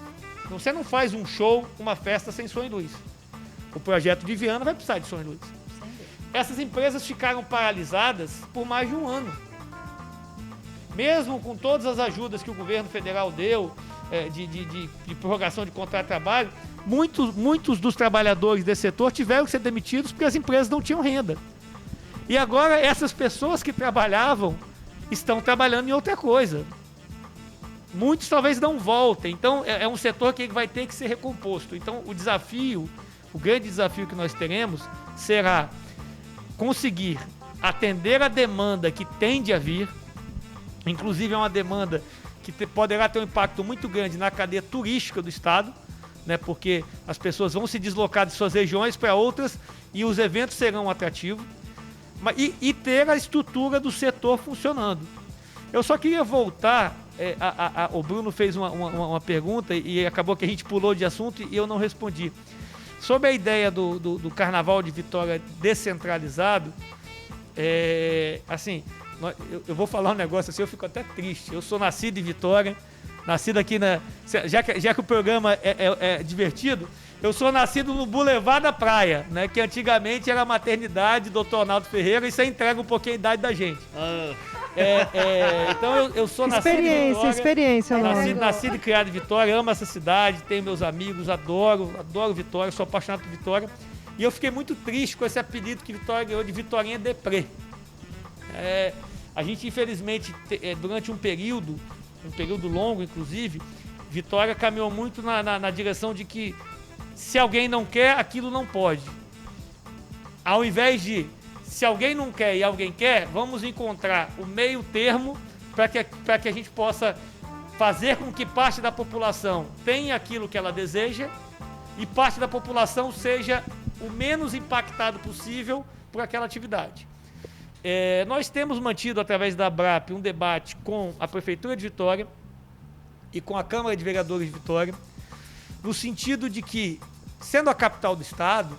Você não faz um show, uma festa sem som e luz. O projeto de Viana vai precisar de som e luz. Essas empresas ficaram paralisadas por mais de um ano. Mesmo com todas as ajudas que o governo federal deu, de prorrogação de contrato de trabalho, muitos dos trabalhadores desse setor tiveram que ser demitidos porque as empresas não tinham renda. E agora essas pessoas que trabalhavam estão trabalhando em outra coisa. Muitos talvez não voltem. Então, é um setor que vai ter que ser recomposto. Então, o grande desafio que nós teremos será conseguir atender a demanda que tende a vir. Inclusive, é uma demanda que poderá ter um impacto muito grande na cadeia turística do Estado, né, porque as pessoas vão se deslocar de suas regiões para outras e os eventos serão atrativos. E ter a estrutura do setor funcionando. Eu só queria voltar, o Bruno fez uma pergunta e acabou que a gente pulou de assunto e eu não respondi. Sobre a ideia do Carnaval de Vitória descentralizado, assim, eu vou falar um negócio assim, eu fico até triste. Eu sou nascido em Vitória, nascido aqui já que o programa é divertido, eu sou nascido no Boulevard da Praia, né? Que antigamente era a maternidade Dr. Arnaldo Ferreira, e isso aí entrega um pouquinho a idade da gente. Então eu sou nascido em Vitória. Experiência. Nascido e criado em Vitória, amo essa cidade, tenho meus amigos, adoro Vitória, sou apaixonado por Vitória. E eu fiquei muito triste com esse apelido que Vitória ganhou de Vitorinha Deprê. A gente, infelizmente, durante um período longo, inclusive, Vitória caminhou muito na direção de que se alguém não quer, aquilo não pode. Ao invés de, se alguém não quer e alguém quer, vamos encontrar o meio termo para que a gente possa fazer com que parte da população tenha aquilo que ela deseja e parte da população seja o menos impactado possível por aquela atividade. Nós temos mantido, através da ABRAP, um debate com a Prefeitura de Vitória e com a Câmara de Vereadores de Vitória, no sentido de que, sendo a capital do Estado,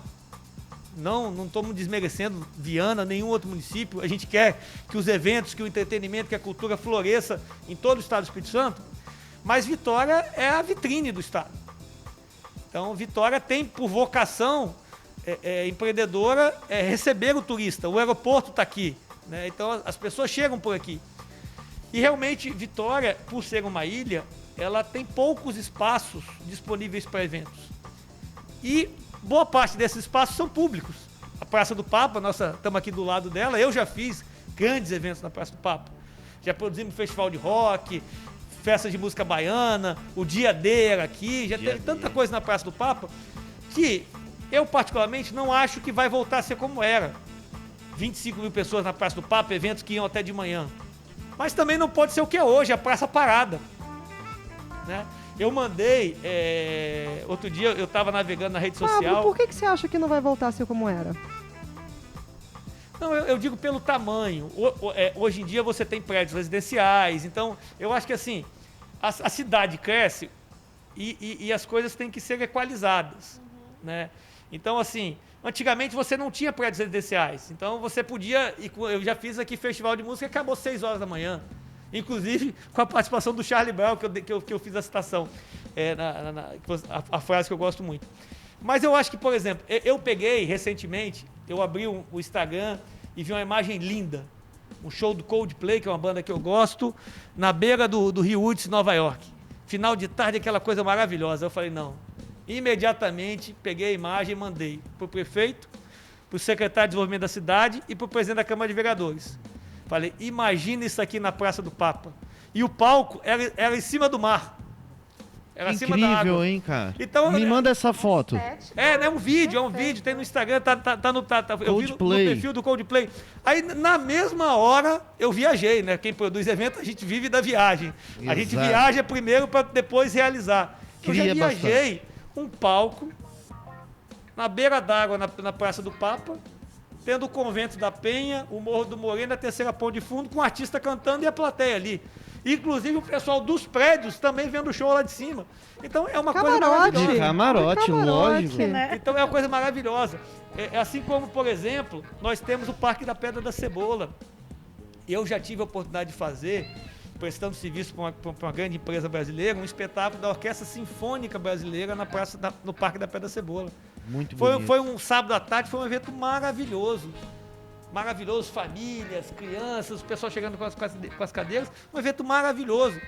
não estamos desmerecendo Viana, nenhum outro município, a gente quer que os eventos, que o entretenimento, que a cultura floresça em todo o Estado do Espírito Santo, mas Vitória é a vitrine do Estado. Então, Vitória tem por vocação empreendedora receber o turista, o aeroporto está aqui, né? Então as pessoas chegam por aqui. E realmente, Vitória, por ser uma ilha, ela tem poucos espaços disponíveis para eventos. E boa parte desses espaços são públicos. A Praça do Papa, estamos aqui do lado dela, eu já fiz grandes eventos na Praça do Papa. Já produzimos festival de rock, festa de música baiana, o Dia D era aqui, já teve tanta coisa na Praça do Papa, que eu particularmente não acho que vai voltar a ser como era. 25 mil pessoas na Praça do Papa, eventos que iam até de manhã. Mas também não pode ser o que é hoje, a praça parada. Né? Eu mandei, outro dia eu estava navegando na rede social. Por que você acha que não vai voltar a ser como era? Não, eu digo pelo tamanho. Hoje em dia você tem prédios residenciais, então eu acho que assim, a cidade cresce e as coisas têm que ser equalizadas. Né? Então, assim, antigamente você não tinha prédios residenciais, então você podia, eu já fiz aqui festival de música que acabou 6 horas da manhã, inclusive com a participação do Charlie Brown, que eu fiz a citação, a frase que eu gosto muito. Mas eu acho que, por exemplo, eu peguei recentemente, eu abri o Instagram e vi uma imagem linda, um show do Coldplay, que é uma banda que eu gosto, na beira do Rio Hudson, Nova York. Final de tarde, aquela coisa maravilhosa. Eu falei, não. Imediatamente peguei a imagem e mandei para o prefeito, para o secretário de desenvolvimento da cidade e para o presidente da Câmara de Vereadores. Falei, imagina isso aqui na Praça do Papa. E o palco era em cima do mar. Era acima da água. Incrível, hein, cara? Então, me manda essa foto. É um vídeo, tem no Instagram, eu vi no perfil do Coldplay. Aí, na mesma hora, eu viajei, né? Quem produz evento, a gente vive da viagem. Exato. A gente viaja primeiro para depois realizar. Eu já viajei um palco na beira d'água, na Praça do Papa, tendo o Convento da Penha, o Morro do Moreno, a Terceira Ponte de Fundo, com o artista cantando e a plateia ali. Inclusive o pessoal dos prédios também vendo o show lá de cima. Então é uma coisa maravilhosa. Camarote, lógico. Né? Então é uma coisa maravilhosa. Assim como, por exemplo, nós temos o Parque da Pedra da Cebola. Eu já tive a oportunidade de fazer, prestando serviço para uma grande empresa brasileira, um espetáculo da Orquestra Sinfônica Brasileira no Parque da Pedra da Cebola. Muito bonito. Foi um sábado à tarde, foi um evento maravilhoso. Maravilhoso, famílias, crianças, o pessoal chegando com as cadeiras, um evento maravilhoso.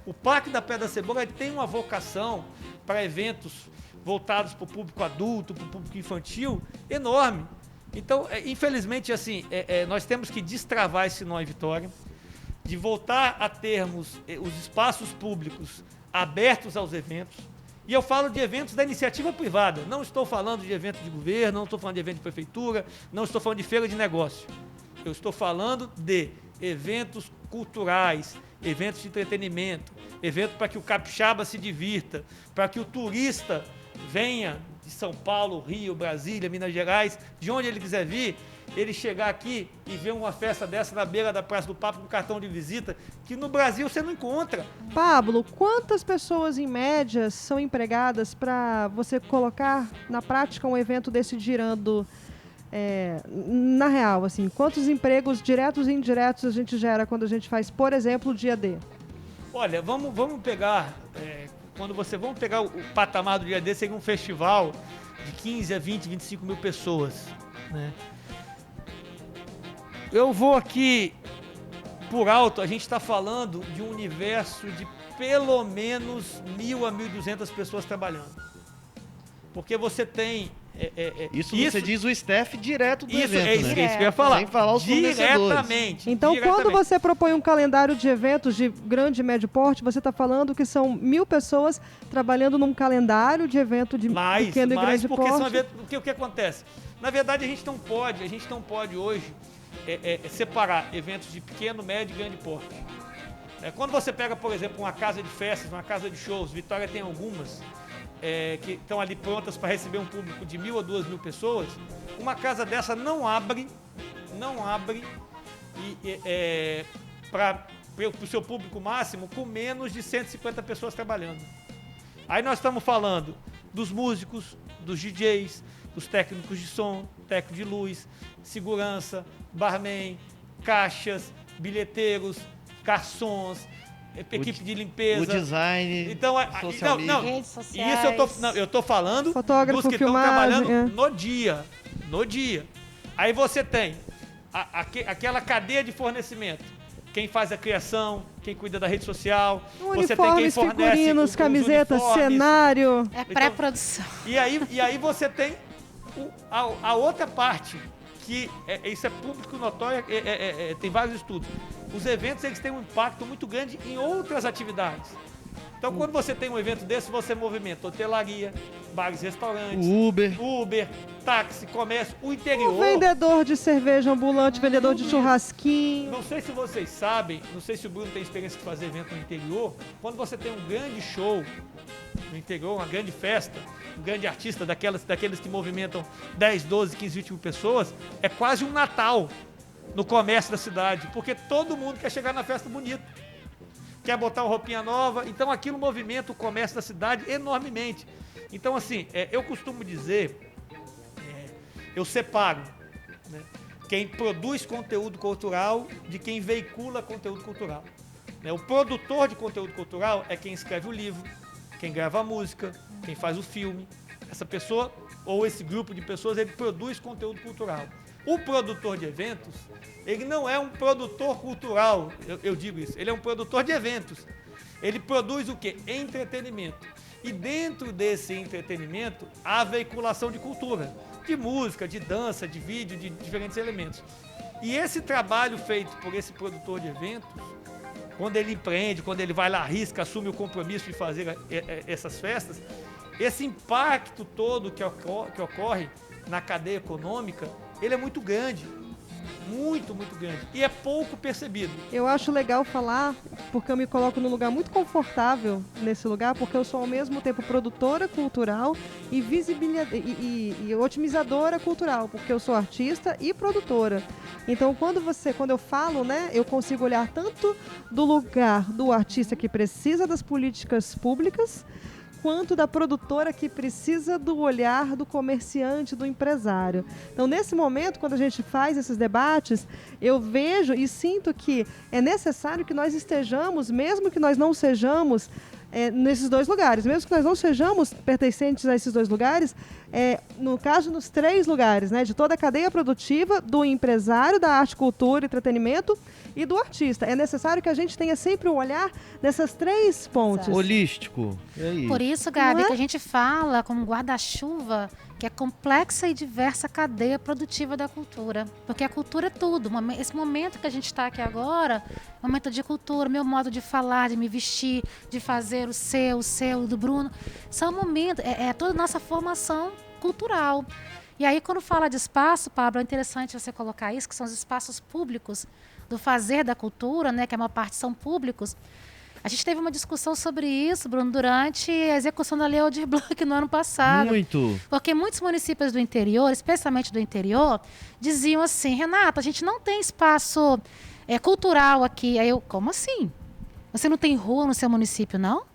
O Parque da Pedra da Cebola tem uma vocação para eventos voltados para o público adulto, para o público infantil, enorme. Então, infelizmente, assim, nós temos que destravar esse nó em Vitória. de voltar a termos os espaços públicos abertos aos eventos. E eu falo de eventos da iniciativa privada. Não estou falando de evento de governo, não estou falando de evento de prefeitura, não estou falando de feira de negócio. Eu estou falando de eventos culturais, eventos de entretenimento, eventos para que o capixaba se divirta, para que o turista venha de São Paulo, Rio, Brasília, Minas Gerais, de onde ele quiser vir, ele chegar aqui e ver uma festa dessa na beira da Praça do Papa com cartão de visita, que no Brasil você não encontra. Pablo, quantas pessoas em média são empregadas para você colocar na prática um evento desse girando na real, assim? Quantos empregos diretos e indiretos a gente gera quando a gente faz, por exemplo, o dia D? Olha, vamos pegar, vamos pegar o patamar do dia D, seria um festival de 15 a 20, 25 mil pessoas, né? Eu vou aqui, por alto, a gente está falando de um universo de pelo menos 1.000 a 1.200 pessoas trabalhando. Porque você tem... Isso você diz o staff direto do evento, é isso, né? é isso que eu ia falar. Sem falar os diretamente. Então, quando você propõe um calendário de eventos de grande e médio porte, você está falando que são 1.000 pessoas trabalhando num calendário de evento de pequeno e grande porte. Porque o que acontece? Na verdade, a gente não pode hoje separar eventos de pequeno, médio e grande porte. Quando você pega, por exemplo, uma casa de festas, uma casa de shows, Vitória tem algumas que estão ali prontas para receber um público de 1.000 a 2.000 pessoas, uma casa dessa não abre para o seu público máximo com menos de 150 pessoas trabalhando. Aí nós estamos falando dos músicos, dos DJs, dos técnicos de som, técnico de luz, segurança, barman, caixas, bilheteiros, garçons, equipe de limpeza, o design, então, redes sociais. Isso eu tô falando fotógrafo, dos que estão filmagem, trabalhando no dia. Aí você tem aquela cadeia de fornecimento. Quem faz a criação, quem cuida da rede social, você tem quem fornece figurinos, camisetas, cenário. É pré-produção. E aí você tem a outra parte, que isso é público notório, tem vários estudos. Os eventos, eles têm um impacto muito grande em outras atividades. Então, quando você tem um evento desse, você movimenta hotelaria, bares, restaurantes, Uber, táxi, comércio, o interior. Um vendedor de cerveja ambulante, vendedor de churrasquinho. Não sei se vocês sabem, não sei se o Bruno tem experiência de fazer evento no interior. Quando você tem um grande show no interior, uma grande festa, um grande artista, daqueles que movimentam 10, 12, 15, 20 mil pessoas, é quase um Natal no comércio da cidade, porque todo mundo quer chegar na festa bonita, quer botar uma roupinha nova, então aquilo movimenta o comércio da cidade enormemente. Então, assim, eu costumo dizer, eu separo, né, quem produz conteúdo cultural de quem veicula conteúdo cultural. O produtor de conteúdo cultural é quem escreve o livro, quem grava a música, quem faz o filme. Essa pessoa, ou esse grupo de pessoas, ele produz conteúdo cultural. O produtor de eventos, ele não é um produtor cultural, eu digo isso, ele é um produtor de eventos. Ele produz o quê? Entretenimento. E dentro desse entretenimento, há a veiculação de cultura, de música, de dança, de vídeo, de diferentes elementos. E esse trabalho feito por esse produtor de eventos, quando ele empreende, quando ele vai lá, arrisca, assume o compromisso de fazer essas festas, esse impacto todo que ocorre na cadeia econômica, ele é muito grande, muito, muito grande, e é pouco percebido. Eu acho legal falar, porque eu me coloco num lugar muito confortável nesse lugar, porque eu sou ao mesmo tempo produtora cultural e otimizadora cultural, porque eu sou artista e produtora. Então, quando eu falo, né, eu consigo olhar tanto do lugar do artista que precisa das políticas públicas, quanto da produtora que precisa do olhar do comerciante, do empresário. Então, nesse momento, quando a gente faz esses debates, eu vejo e sinto que é necessário que nós estejamos, mesmo que nós não sejamos nesses dois lugares, mesmo que nós não sejamos pertencentes a esses dois lugares, no caso, nos 3 lugares, né, de toda a cadeia produtiva, do empresário, da arte, cultura e entretenimento e do artista. É necessário que a gente tenha sempre um olhar nessas 3 pontes. Holístico. É isso. Por isso, Gabi, que a gente fala como guarda-chuva que é a complexa e diversa cadeia produtiva da cultura. Porque a cultura é tudo. Esse momento que a gente está aqui agora, momento de cultura, meu modo de falar, de me vestir, de fazer o seu, do Bruno, são momentos, é toda a nossa formação cultural. E aí, quando fala de espaço, Pablo, é interessante você colocar isso, que são os espaços públicos do fazer da cultura, né, que a maior parte são públicos. A gente teve uma discussão sobre isso, Bruno, durante a execução da Lei Aldir Blanc no ano passado. Muito. Porque muitos municípios do interior, especialmente do interior, diziam assim, Renata, a gente não tem espaço cultural aqui. Aí eu, como assim? Você não tem rua no seu município, não?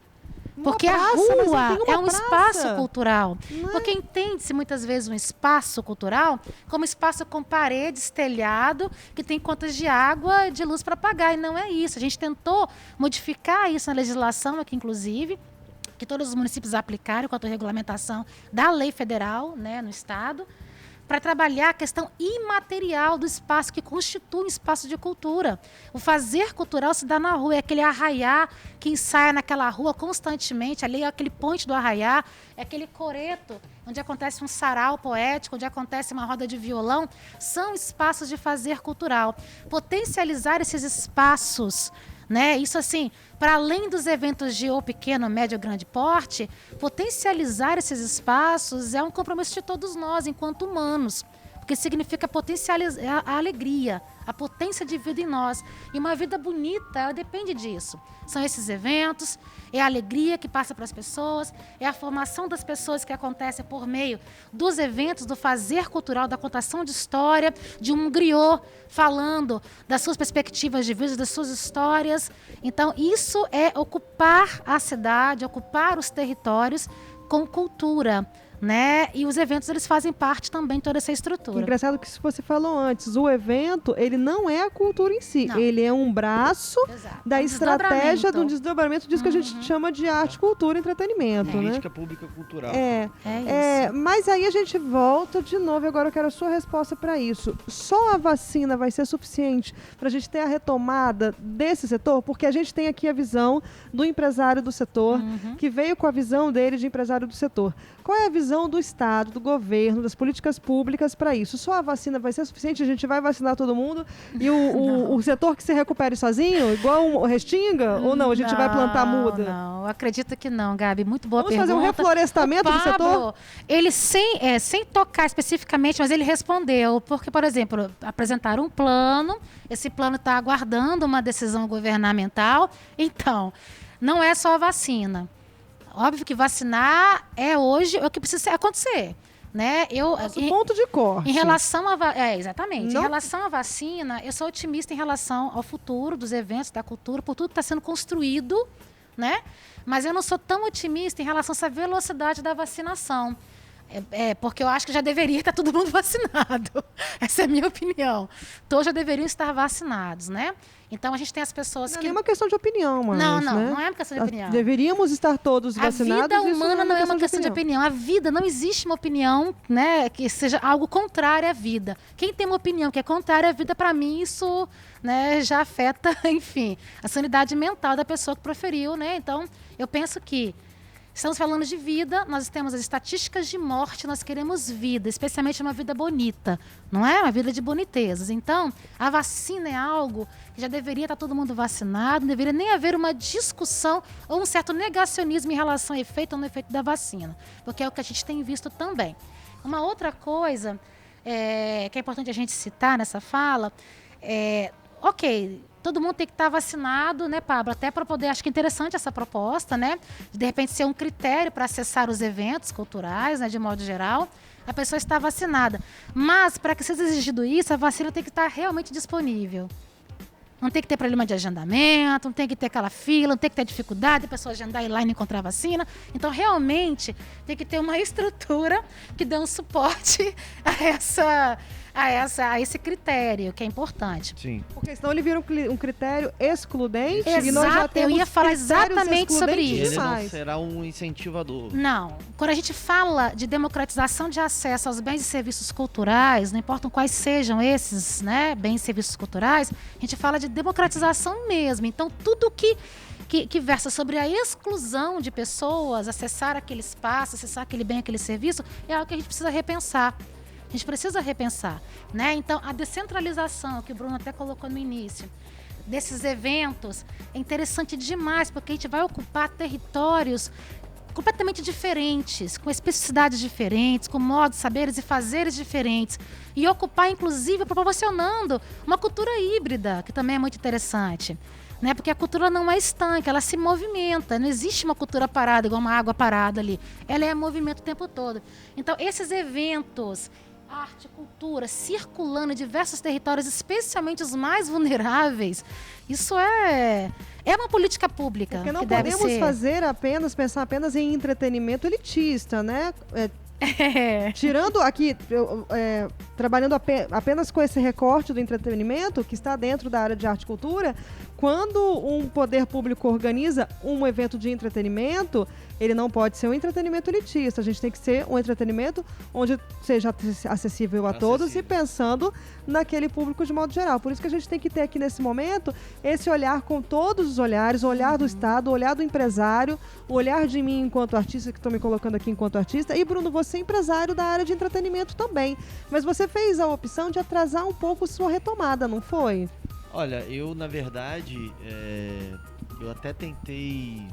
Porque a rua é um espaço cultural. Porque entende-se muitas vezes um espaço cultural como espaço com paredes, telhado, que tem contas de água e de luz para pagar. E não é isso. A gente tentou modificar isso na legislação aqui, inclusive, que todos os municípios aplicaram quanto à regulamentação da lei federal, né, no estado, para trabalhar a questão imaterial do espaço que constitui um espaço de cultura. O fazer cultural se dá na rua, é aquele arraiá que ensaia naquela rua constantemente, ali é aquele ponte do arraiá, é aquele coreto onde acontece um sarau poético, onde acontece uma roda de violão, são espaços de fazer cultural. Potencializar esses espaços, né? Isso assim, para além dos eventos de ou pequeno, médio ou grande porte, potencializar esses espaços é um compromisso de todos nós, enquanto humanos, porque significa potencializar a alegria, a potência de vida em nós. E uma vida bonita, ela depende disso. São esses eventos, é a alegria que passa para as pessoas, é a formação das pessoas que acontece por meio dos eventos, do fazer cultural, da contação de história, de um griot falando das suas perspectivas de vida, das suas histórias. Então, isso é ocupar a cidade, ocupar os territórios com cultura, né? E os eventos, eles fazem parte também de toda essa estrutura. Engraçado que você falou antes, o evento, ele não é a cultura em si, Não. ele é um braço da estratégia do desdobramento disso que a gente chama de arte, cultura e entretenimento, né? Política pública cultural. isso. Mas aí a gente volta de novo, e agora eu quero a sua resposta para isso. Só a vacina vai ser suficiente para a gente ter a retomada desse setor? Porque a gente tem aqui a visão do empresário do setor, que veio com a visão dele de empresário do setor. Qual é a visão do Estado, do governo, das políticas públicas para isso? Só a vacina vai ser suficiente? A gente vai vacinar todo mundo e o setor que se recupere sozinho, igual o Restinga? Ou não, a gente vai plantar muda? Não, eu acredito que não, Gabi. Muito boa Vamos pergunta. fazer um reflorestamento do setor? Ele sem tocar especificamente, mas ele respondeu. Porque, por exemplo, apresentaram um plano, esse plano está aguardando uma decisão governamental. Então, não é só a vacina. Óbvio que vacinar hoje o que precisa acontecer, né? Ponto de corte. Em relação a exatamente. Não? Em relação à vacina, eu sou otimista em relação ao futuro dos eventos da cultura, por tudo que está sendo construído, né? Mas eu não sou tão otimista em relação a essa velocidade da vacinação. Porque eu acho que já deveria estar todo mundo vacinado. Essa é a minha opinião. Todos já deveriam estar vacinados, né? Então a gente tem as pessoas Não que... é uma questão de opinião, mas, Não né? é uma questão de opinião. Deveríamos estar todos vacinados. A vida humana não é uma questão de opinião. A vida, não existe uma opinião, né, que seja algo contrário à vida. Quem tem uma opinião que é contrária à vida, para mim, isso, né, já afeta, enfim, a sanidade mental da pessoa que proferiu, né? Então, eu penso que estamos falando de vida, nós temos as estatísticas de morte, nós queremos vida, especialmente uma vida bonita, não é? Uma vida de bonitezas. Então, a vacina é algo que já deveria estar todo mundo vacinado, não deveria nem haver uma discussão ou um certo negacionismo em relação ao efeito ou não efeito da vacina, porque é o que a gente tem visto também. Uma outra coisa que é importante a gente citar nessa fala ok, todo mundo tem que estar vacinado, né, Pablo? Até para poder, acho que é interessante essa proposta, né? De repente ser um critério para acessar os eventos culturais, né, de modo geral, a pessoa está vacinada. Mas, para que seja exigido isso, a vacina tem que estar realmente disponível. Não tem que ter problema de agendamento, não tem que ter aquela fila, não tem que ter dificuldade, a pessoa agendar e ir lá e não encontrar a vacina. Então, realmente, tem que ter uma estrutura que dê um suporte a esse critério, que é importante. Sim. Porque senão ele vira um critério excludente. Exato, e nós já temos eu ia falar exatamente sobre isso. Ele não será um incentivador. Não. Quando a gente fala de democratização de acesso aos bens e serviços culturais, não importam quais sejam esses, né, bens e serviços culturais, a gente fala de democratização mesmo. Então, tudo que que versa sobre a exclusão de pessoas, acessar aquele espaço, acessar aquele bem, aquele serviço, é algo que a gente precisa repensar. A gente precisa repensar, né? Então, a descentralização, que o Bruno até colocou no início, desses eventos, é interessante demais, porque a gente vai ocupar territórios completamente diferentes, com especificidades diferentes, com modos, saberes e fazeres diferentes. E ocupar, inclusive, proporcionando uma cultura híbrida, que também é muito interessante. Né? Porque a cultura não é estanque, ela se movimenta. Não existe uma cultura parada, igual uma água parada ali. Ela é movimento o tempo todo. Então, esses eventos, arte, cultura, circulando em diversos territórios, especialmente os mais vulneráveis, isso é uma política pública. Porque não que deve podemos ser... pensar apenas em entretenimento elitista, né? Tirando aqui, trabalhando apenas com esse recorte do entretenimento, que está dentro da área de arte e cultura, quando um poder público organiza um evento de entretenimento, ele não pode ser um entretenimento elitista. A gente tem que ser um entretenimento onde seja acessível a todos e pensando naquele público de modo geral. Por isso que a gente tem que ter aqui nesse momento esse olhar com todos os olhares, o olhar do Estado, o olhar do empresário, o olhar de mim enquanto artista, que estou me colocando aqui enquanto artista, e Bruno, você é empresário da área de entretenimento também. Mas você fez a opção de atrasar um pouco sua retomada, não foi? Olha, eu, na verdade, eu até tentei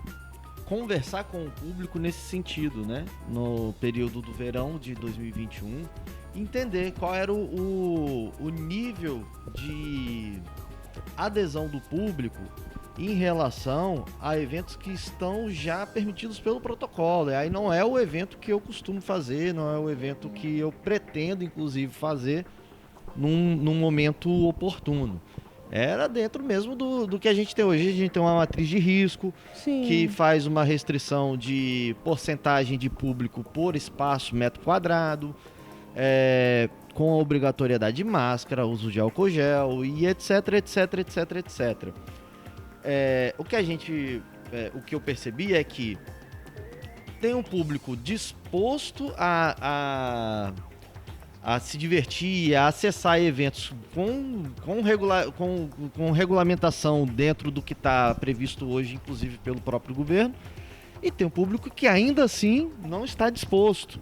conversar com o público nesse sentido, né? No período do verão de 2021, entender qual era o nível de adesão do público em relação a eventos que estão já permitidos pelo protocolo. E aí não é o evento que eu costumo fazer, não é o evento que eu pretendo, inclusive, fazer num momento oportuno. Era dentro mesmo do que a gente tem hoje. A gente tem uma matriz de risco, Sim, que faz uma restrição de porcentagem de público por espaço metro quadrado, com a obrigatoriedade de máscara, uso de álcool gel e etc, etc, etc, etc. O que eu percebi é que tem um público disposto a se divertir, a acessar eventos com regulamentação dentro do que está previsto hoje, inclusive pelo próprio governo, e tem um público que ainda assim não está disposto.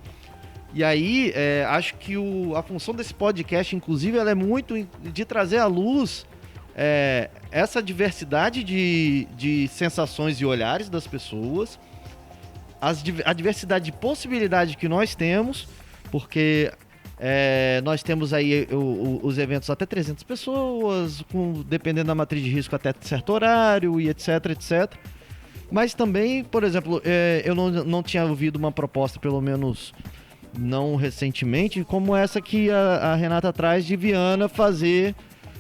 E aí, acho que a função desse podcast, inclusive, ela é muito de trazer à luz essa diversidade de sensações e olhares das pessoas, a diversidade de possibilidade que nós temos, porque nós temos aí os eventos até 300 pessoas, dependendo da matriz de risco até certo horário e etc, etc. Mas também, por exemplo, eu não tinha ouvido uma proposta, pelo menos não recentemente, como essa que a Renata traz de Viana fazer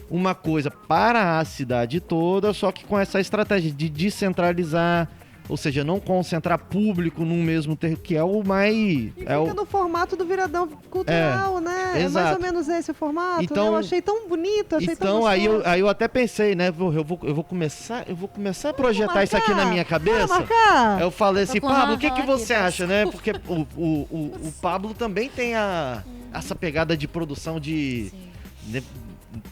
uma coisa para a cidade toda, só que com essa estratégia de descentralizar, ou seja, não concentrar público num mesmo território, que é o mais... Fica no formato do Viradão Cultural, né? Exato. É mais ou menos esse o formato. Então, eu achei tão bonito, achei tão então gostoso. aí eu até pensei, né? Eu vou começar a projetar isso aqui na minha cabeça. Marcar. Eu falei assim, Tô com Pablo, o que ranço você aqui, acha, né? Porque o Pablo também tem essa pegada de produção de...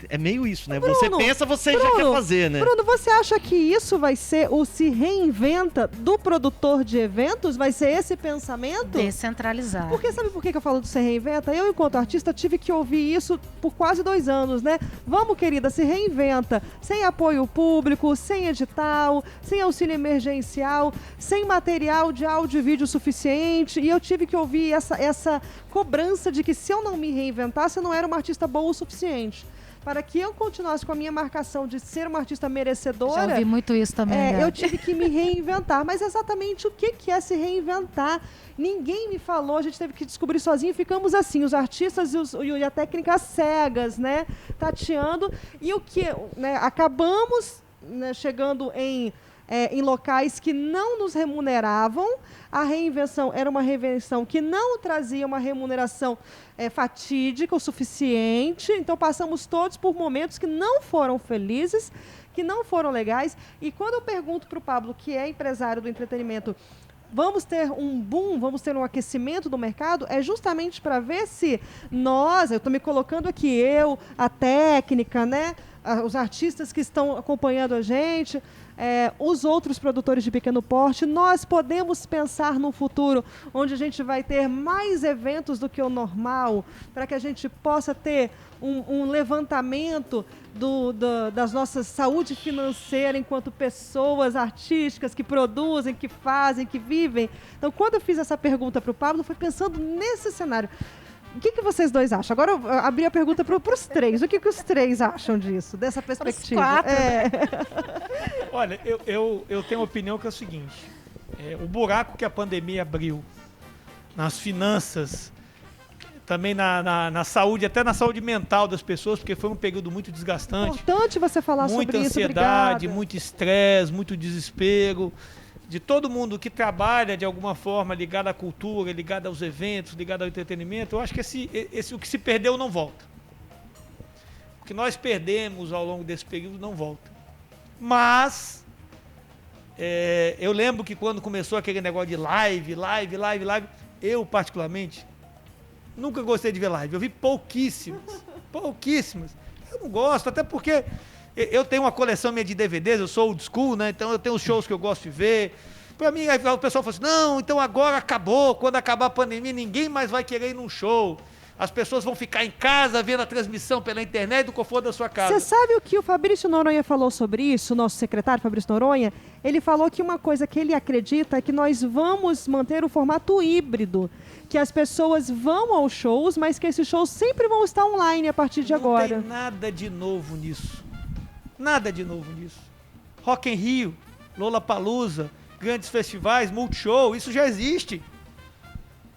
É meio isso, né? Bruno, você pensa, você já quer fazer, né? Bruno, você acha que isso vai ser o se reinventa do produtor de eventos? Vai ser esse pensamento? Descentralizar. Porque sabe por que eu falo do se reinventa? Eu, enquanto artista, tive que ouvir isso por quase 2 anos, né? Vamos, querida, se reinventa. Sem apoio público, sem edital, sem auxílio emergencial, sem material de áudio e vídeo suficiente. E eu tive que ouvir essa cobrança de que se eu não me reinventasse, eu não era uma artista boa o suficiente. Para que eu continuasse com a minha marcação de ser uma artista merecedora... Já ouvi muito isso também, né? Eu tive que me reinventar. Mas exatamente o que é se reinventar? Ninguém me falou, a gente teve que descobrir sozinho. Ficamos assim, os artistas e a técnica cegas, né? Tateando. E o que? Né? Acabamos, né, chegando em locais que não nos remuneravam. A reinvenção era uma reinvenção que não trazia uma remuneração fatídica o suficiente. Então, passamos todos por momentos que não foram felizes, que não foram legais. E quando eu pergunto para o Pablo, que é empresário do entretenimento, vamos ter um boom, vamos ter um aquecimento do mercado, é justamente para ver se nós, eu estou me colocando aqui, a técnica, né? os artistas que estão acompanhando a gente, os outros produtores de pequeno porte, nós podemos pensar num futuro onde a gente vai ter mais eventos do que o normal, para que a gente possa ter um levantamento das nossas saúde financeira enquanto pessoas artísticas que produzem, que fazem, que vivem. Então, quando eu fiz essa pergunta para o Pablo, foi pensando nesse cenário. O que vocês dois acham? Agora eu abri a pergunta para os três. O que os três acham disso, dessa perspectiva? Os quatro, né? Olha, eu tenho uma opinião que é o seguinte. O buraco que a pandemia abriu nas finanças, também na saúde, até na saúde mental das pessoas, porque foi um período muito desgastante. Importante você falar sobre isso, muita ansiedade, muito estresse, muito desespero. De todo mundo que trabalha de alguma forma ligado à cultura, ligado aos eventos, ligado ao entretenimento, eu acho que o que se perdeu não volta. O que nós perdemos ao longo desse período não volta. Mas eu lembro que quando começou aquele negócio de live, eu particularmente nunca gostei de ver live. Eu vi pouquíssimas. Eu não gosto, até porque eu tenho uma coleção minha de DVDs, eu sou old school, né? Então eu tenho os shows que eu gosto de ver. Pra mim, aí o pessoal fala assim, não, então agora acabou, quando acabar a pandemia, ninguém mais vai querer ir num show. As pessoas vão ficar em casa vendo a transmissão pela internet do conforto da sua casa. Você sabe o que o Fabrício Noronha falou sobre isso, o nosso secretário Fabrício Noronha? Ele falou que uma coisa que ele acredita é que nós vamos manter o formato híbrido, que as pessoas vão aos shows, mas que esses shows sempre vão estar online a partir de agora. Não tem nada de novo nisso. Nada de novo nisso. Rock in Rio, Lollapalooza, grandes festivais, Multishow, isso já existe.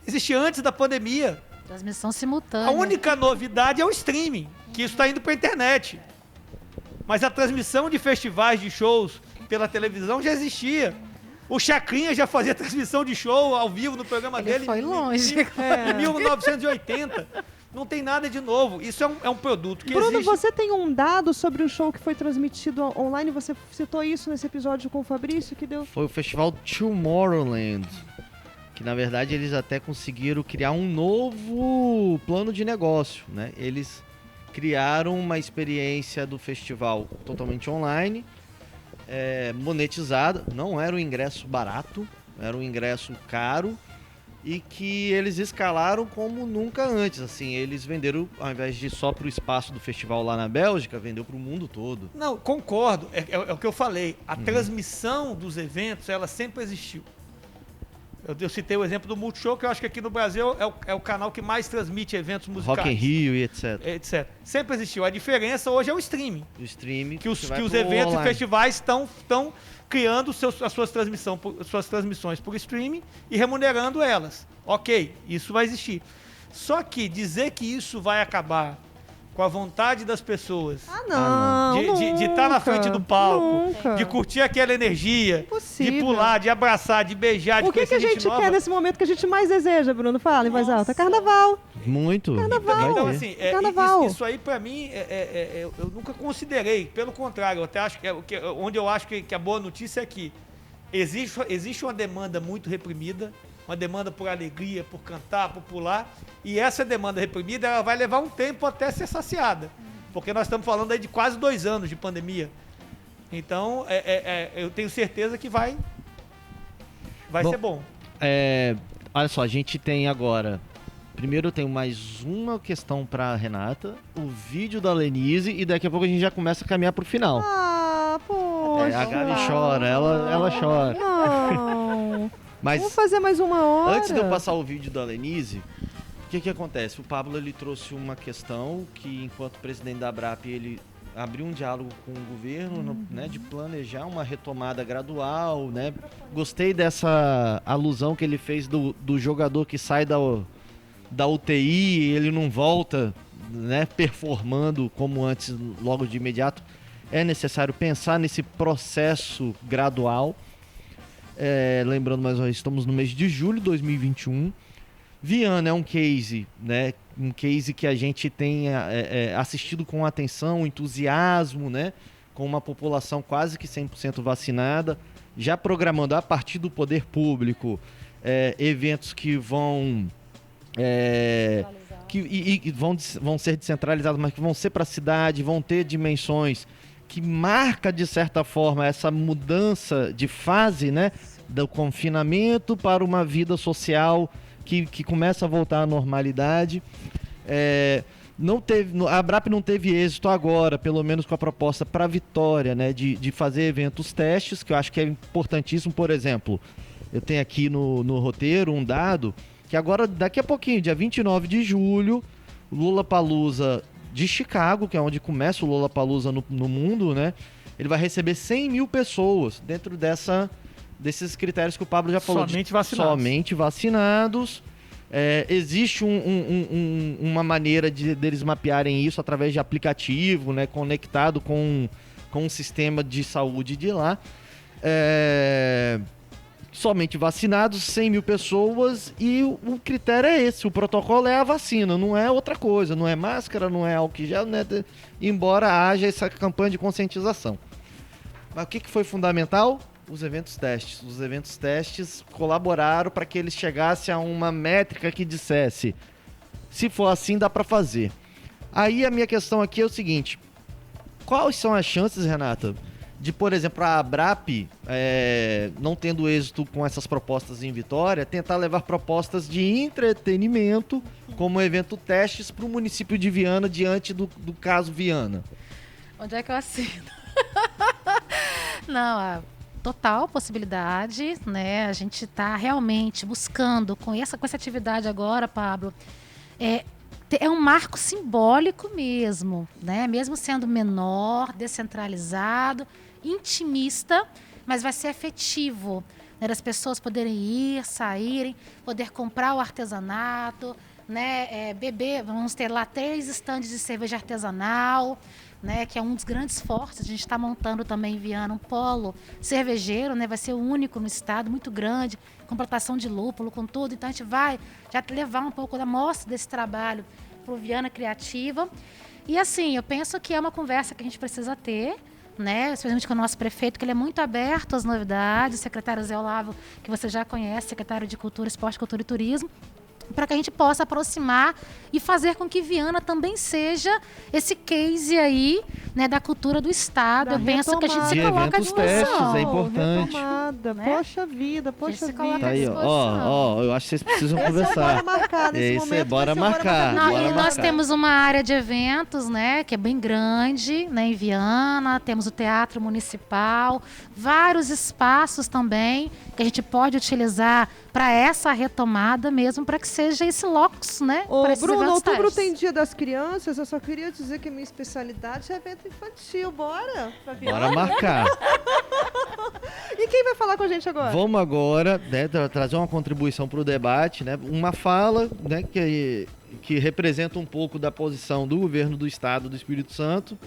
Existe antes da pandemia. Transmissão simultânea. A única novidade é o streaming, que isso está indo para a internet. Mas a transmissão de festivais, de shows pela televisão já existia. O Chacrinha já fazia transmissão de show ao vivo no programa dele. Foi longe. Em 1980. Não tem nada de novo. Isso é um produto que Bruno, existe. você tem um dado sobre o show que foi transmitido online? Você citou isso nesse episódio com o Fabrício, que deu... Foi o festival Tomorrowland, que na verdade eles até conseguiram criar um novo plano de negócio, né? Eles criaram uma experiência do festival totalmente online, monetizada, não era um ingresso barato, era um ingresso caro, e que eles escalaram como nunca antes, assim, eles venderam, ao invés de só para o espaço do festival lá na Bélgica, vendeu para o mundo todo. Não, concordo, é o que eu falei, a transmissão dos eventos, ela sempre existiu. Eu citei o exemplo do Multishow, que eu acho que aqui no Brasil é o canal que mais transmite eventos musicais. Rock in Rio e etc. Sempre existiu. A diferença hoje é o streaming. O streaming Que os eventos e festivais estão criando as suas transmissões por streaming e remunerando elas. Ok, isso vai existir. Só que dizer que isso vai acabar com a vontade das pessoas de estar na frente do palco, de curtir aquela energia, de pular, de abraçar, de beijar, o que a gente quer nesse momento que a gente mais deseja, Bruno? Fala em voz alta. Carnaval. Muito. Carnaval. Então, assim, Carnaval. Isso aí pra mim, eu nunca considerei. Pelo contrário, eu até acho onde eu acho que a boa notícia é que existe uma demanda muito reprimida, uma demanda por alegria, por cantar, por pular, e essa demanda reprimida ela vai levar um tempo até ser saciada, porque nós estamos falando aí de quase 2 anos de pandemia. Então, eu tenho certeza que vai ser bom. Olha só, a gente tem agora... Primeiro eu tenho mais uma questão para Renata, o vídeo da Lenise, e daqui a pouco a gente já começa a caminhar pro final. Ah, poxa. A Gabi chora, ela chora. Não. Mas vamos fazer mais uma hora. antes de eu passar o vídeo da Lenise, o que acontece? O Pablo ele trouxe uma questão que, enquanto presidente da ABRAP, ele abriu um diálogo com o governo, né, de planejar uma retomada gradual, né? Gostei dessa alusão que ele fez do jogador que sai da UTI e ele não volta, né, performando como antes, logo de imediato. É necessário pensar nesse processo gradual. Lembrando mais uma vez, estamos no mês de julho de 2021. Viana é um case, né? Um case que a gente tem assistido com atenção, entusiasmo, né? Com uma população quase que 100% vacinada, já programando a partir do poder público eventos que vão que vão ser descentralizados, mas que vão ser para a cidade, vão ter dimensões que marca, de certa forma, essa mudança de fase, né, do confinamento para uma vida social que começa a voltar à normalidade. A ABRAP não teve êxito agora, pelo menos com a proposta para Vitória, né, de fazer eventos testes, que eu acho que é importantíssimo. Por exemplo, eu tenho aqui no roteiro um dado que agora, daqui a pouquinho, dia 29 de julho, o Lollapalooza de Chicago, que é onde começa o Lollapalooza no mundo, né? Ele vai receber 100 mil pessoas dentro desses critérios que o Pablo já falou. Somente vacinados. Existe uma maneira deles mapearem isso através de aplicativo, né? Conectado com um sistema de saúde de lá. Somente vacinados, 100 mil pessoas, e o critério é esse, o protocolo é a vacina, não é outra coisa, não é máscara, não é álcool gel, né? Embora haja essa campanha de conscientização. Mas o que foi fundamental? Os eventos testes. Os eventos testes colaboraram para que eles chegassem a uma métrica que dissesse, se for assim, dá para fazer. Aí a minha questão aqui é o seguinte, quais são as chances, Renata, de, por exemplo, a ABRAP, não tendo êxito com essas propostas em Vitória, tentar levar propostas de entretenimento, como evento testes, para o município de Viana, diante do caso Viana? Onde é que eu assino? Não, total possibilidade, né? A gente está realmente buscando, com essa atividade agora, Pablo, é um marco simbólico mesmo, né? Mesmo sendo menor, descentralizado, intimista, mas vai ser efetivo, né? Das pessoas poderem ir, saírem, poder comprar o artesanato, né? Beber, vamos ter lá 3 estandes de cerveja artesanal, né? Que é um dos grandes fortes. A gente está montando também em Viana um polo cervejeiro, né? Vai ser o único no estado, muito grande, com plantação de lúpulo, com tudo. Então a gente vai já levar um pouco da mostra desse trabalho para o Viana Criativa. E assim, eu penso que é uma conversa que a gente precisa ter, né? Especialmente com o nosso prefeito, que ele é muito aberto às novidades, o secretário Zé Olavo, que você já conhece, secretário de Cultura, Esporte, Cultura e Turismo, para que a gente possa aproximar e fazer com que Viana também seja esse case aí, né, da cultura do estado. Eu penso que a gente se coloca à disposição. É importante. Né? Poxa vida. Tá aí, eu acho que vocês precisam conversar. Bora marcar nesse momento. Bora marcar. Nós temos uma área de eventos, né, que é bem grande, né, em Viana. Temos o Teatro Municipal, vários espaços também que a gente pode utilizar para essa retomada mesmo, para que seja esse locus, né? Ô, Bruno, outubro tem Dia das Crianças, eu só queria dizer que a minha especialidade é evento infantil, bora? Bora marcar. E quem vai falar com a gente agora? Vamos agora, né, trazer uma contribuição para o debate, né? Uma fala, né, que representa um pouco da posição do governo do estado do Espírito Santo,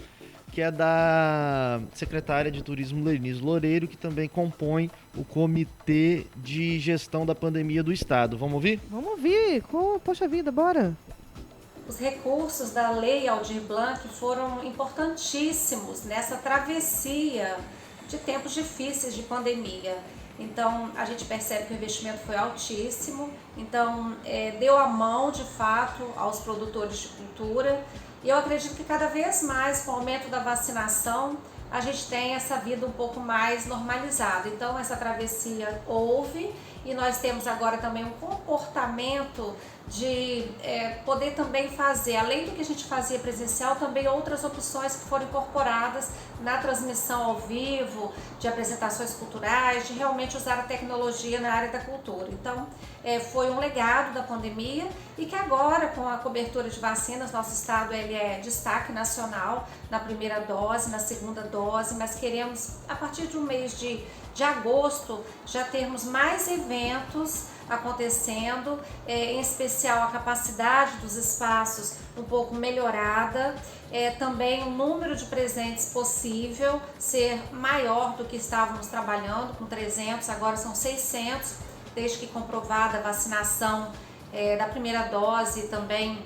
que é da secretária de Turismo Lenise Loureiro, que também compõe o Comitê de Gestão da Pandemia do Estado. Vamos ouvir? Vamos ouvir. Poxa vida, bora. Os recursos da Lei Aldir Blanc foram importantíssimos nessa travessia de tempos difíceis de pandemia. Então, a gente percebe que o investimento foi altíssimo, então deu a mão, de fato, aos produtores de cultura. E eu acredito que cada vez mais, com o aumento da vacinação, a gente tem essa vida um pouco mais normalizada. Então, essa travessia houve e nós temos agora também um comportamento de poder também fazer, além do que a gente fazia presencial, também outras opções que foram incorporadas na transmissão ao vivo, de apresentações culturais, de realmente usar a tecnologia na área da cultura. Então, foi um legado da pandemia e que agora, com a cobertura de vacinas, nosso estado ele é destaque nacional na primeira dose, na segunda dose, mas queremos, a partir de um mês de agosto, já termos mais eventos acontecendo, em especial a capacidade dos espaços um pouco melhorada, também o número de presentes possível ser maior do que estávamos trabalhando, com 300, agora são 600, desde que comprovada a vacinação da primeira dose e também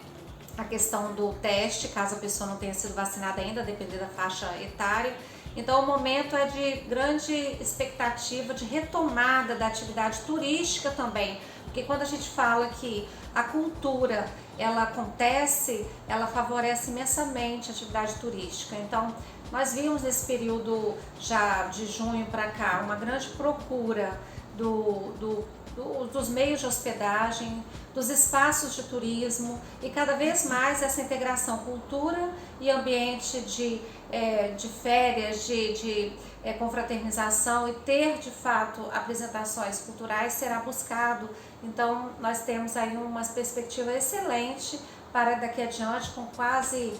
a questão do teste, caso a pessoa não tenha sido vacinada ainda, depender da faixa etária. Então, o momento é de grande expectativa de retomada da atividade turística também, porque quando a gente fala que a cultura ela acontece, ela favorece imensamente a atividade turística. Então, nós vimos nesse período já de junho para cá uma grande procura dos meios de hospedagem, dos espaços de turismo e cada vez mais essa integração cultura e ambiente de férias, de confraternização e ter de fato apresentações culturais será buscado. Então nós temos aí uma perspectiva excelente para daqui adiante, com quase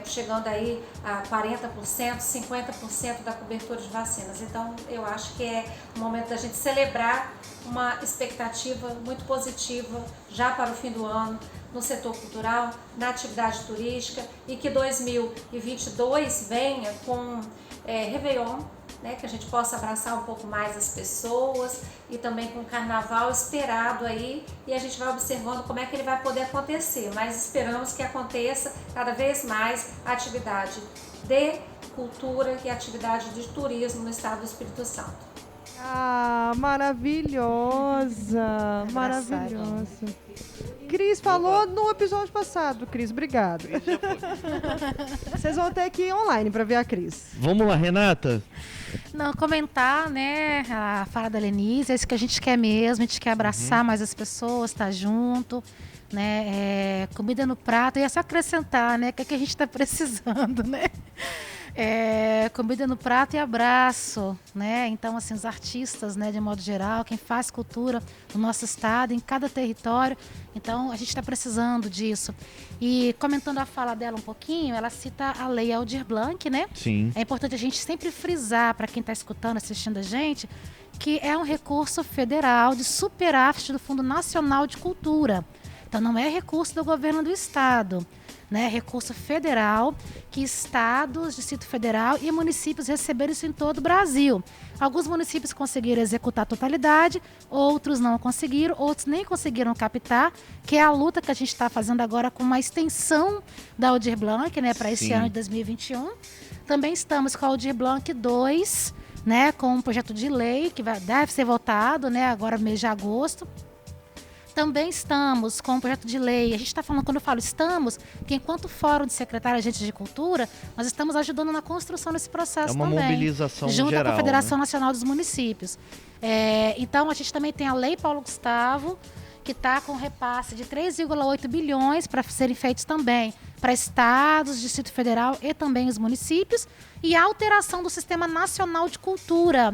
chegando aí a 40%, 50% da cobertura de vacinas. Então eu acho que é o momento da gente celebrar uma expectativa muito positiva já para o fim do ano no setor cultural, na atividade turística, e que 2022 venha com Réveillon, né, que a gente possa abraçar um pouco mais as pessoas, e também com o carnaval esperado aí, e a gente vai observando como é que ele vai poder acontecer, mas esperamos que aconteça cada vez mais a atividade de cultura e atividade de turismo no estado do Espírito Santo. Ah, maravilhosa, maravilhosa. Cris falou no episódio passado. Cris, obrigado. Vocês vão ter que ir online para ver a Cris. Vamos lá, Renata. Não, comentar, né, a fala da Lenise, é isso que a gente quer mesmo, a gente quer abraçar mais as pessoas, estar junto, né, comida no prato, e é só acrescentar, né, que é que a gente está precisando, né. Comida no prato e abraço, né? Então, assim, os artistas, né, de modo geral, quem faz cultura no nosso estado, em cada território, então a gente está precisando disso. E comentando a fala dela um pouquinho, ela cita a Lei Aldir Blanc, né? Sim. É importante a gente sempre frisar, para quem está escutando, assistindo a gente, que é um recurso federal de superávit do Fundo Nacional de Cultura. Então, não é recurso do governo do estado. Né, recurso federal, que estados, Distrito Federal e municípios receberam isso em todo o Brasil. Alguns municípios conseguiram executar a totalidade, outros não conseguiram, outros nem conseguiram captar, que é a luta que a gente está fazendo agora com uma extensão da Aldir Blanc, né, para esse ano de 2021. Também estamos com a Aldir Blanc 2, né, com um projeto de lei que deve ser votado, né, agora no mês de agosto. Também estamos com um projeto de lei. A gente está falando, quando eu falo estamos, que enquanto Fórum de Secretários e Agentes de Cultura, nós estamos ajudando na construção desse processo também. É uma mobilização junto geral, com a Confederação né? Nacional dos Municípios. Então, a gente também tem a Lei Paulo Gustavo, que está com repasse de 3,8 bilhões para serem feitos também para estados, Distrito Federal e também os municípios. E a alteração do Sistema Nacional de Cultura,